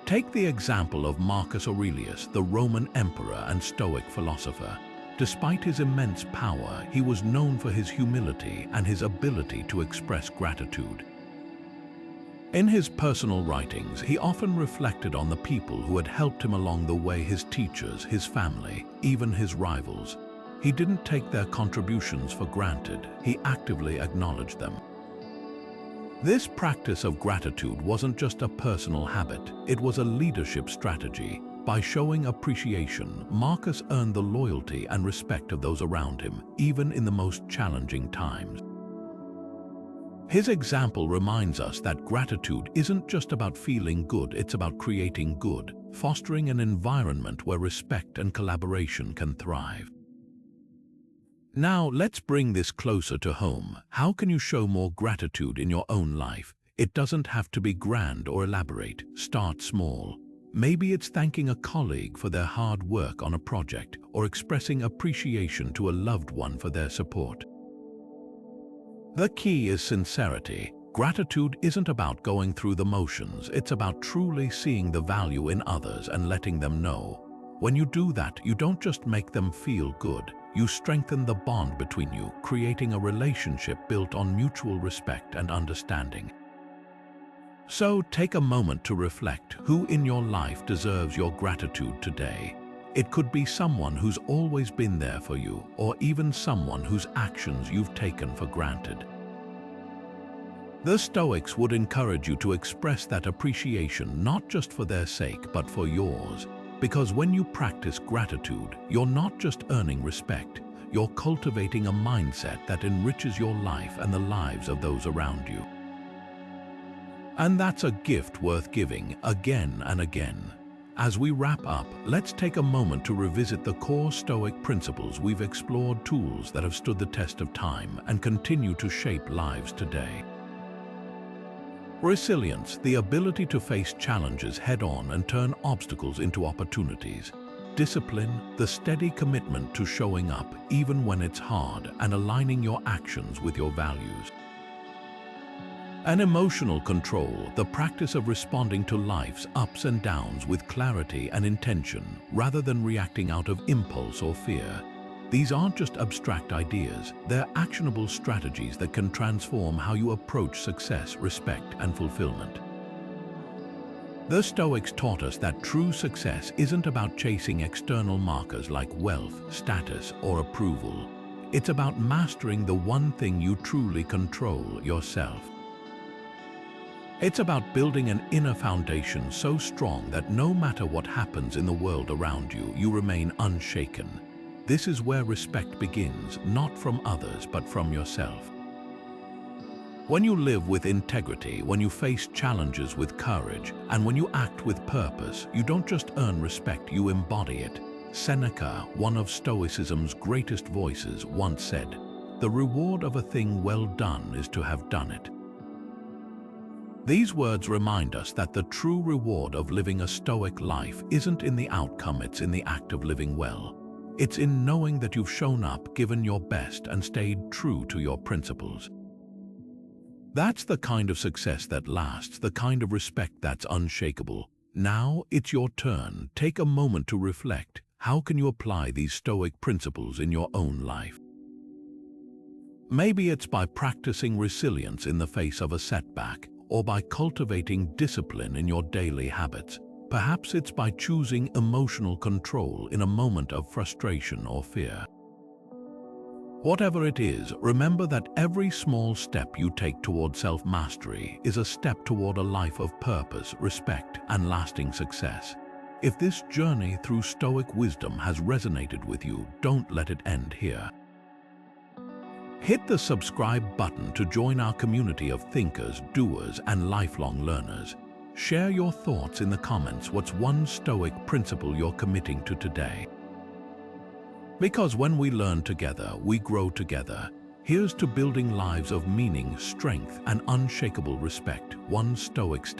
Take the example of Marcus Aurelius, the Roman emperor and Stoic philosopher. Despite his immense power, he was known for his humility and his ability to express gratitude. In his personal writings, he often reflected on the people who had helped him along the way: his teachers, his family, even his rivals. He didn't take their contributions for granted, he actively acknowledged them. This practice of gratitude wasn't just a personal habit, it was a leadership strategy. By showing appreciation, Marcus earned the loyalty and respect of those around him, even in the most challenging times. His example reminds us that gratitude isn't just about feeling good, it's about creating good, fostering an environment where respect and collaboration can thrive. Now, let's bring this closer to home. How can you show more gratitude in your own life? It doesn't have to be grand or elaborate. Start small. Maybe it's thanking a colleague for their hard work on a project, or expressing appreciation to a loved one for their support. The key is sincerity. Gratitude isn't about going through the motions, it's about truly seeing the value in others and letting them know. When you do that, you don't just make them feel good, you strengthen the bond between you, creating a relationship built on mutual respect and understanding. So take a moment to reflect, who in your life deserves your gratitude today? It could be someone who's always been there for you, or even someone whose actions you've taken for granted. The Stoics would encourage you to express that appreciation not just for their sake, but for yours. Because when you practice gratitude, you're not just earning respect, you're cultivating a mindset that enriches your life and the lives of those around you. And that's a gift worth giving again and again. As we wrap up, let's take a moment to revisit the core Stoic principles we've explored, tools that have stood the test of time and continue to shape lives today. Resilience, the ability to face challenges head-on and turn obstacles into opportunities. Discipline, the steady commitment to showing up even when it's hard and aligning your actions with your values. And emotional control, the practice of responding to life's ups and downs with clarity and intention rather than reacting out of impulse or fear. These aren't just abstract ideas, they're actionable strategies that can transform how you approach success, respect, and fulfillment. The Stoics taught us that true success isn't about chasing external markers like wealth, status, or approval. It's about mastering the one thing you truly control, yourself. It's about building an inner foundation so strong that no matter what happens in the world around you, you remain unshaken. This is where respect begins, not from others, but from yourself. When you live with integrity, when you face challenges with courage, and when you act with purpose, you don't just earn respect, you embody it. Seneca, one of Stoicism's greatest voices, once said, "The reward of a thing well done is to have done it." These words remind us that the true reward of living a Stoic life isn't in the outcome, it's in the act of living well. It's in knowing that you've shown up, given your best, and stayed true to your principles. That's the kind of success that lasts, the kind of respect that's unshakable. Now it's your turn. Take a moment to reflect. How can you apply these Stoic principles in your own life? Maybe it's by practicing resilience in the face of a setback, or by cultivating discipline in your daily habits. Perhaps it's by choosing emotional control in a moment of frustration or fear. Whatever it is, remember that every small step you take toward self-mastery is a step toward a life of purpose, respect, and lasting success. If this journey through Stoic wisdom has resonated with you, don't let it end here. Hit the subscribe button to join our community of thinkers, doers, and lifelong learners. Share your thoughts in the comments. What's one Stoic principle you're committing to today? Because when we learn together, we grow together. Here's to building lives of meaning, strength, and unshakable respect, one Stoic step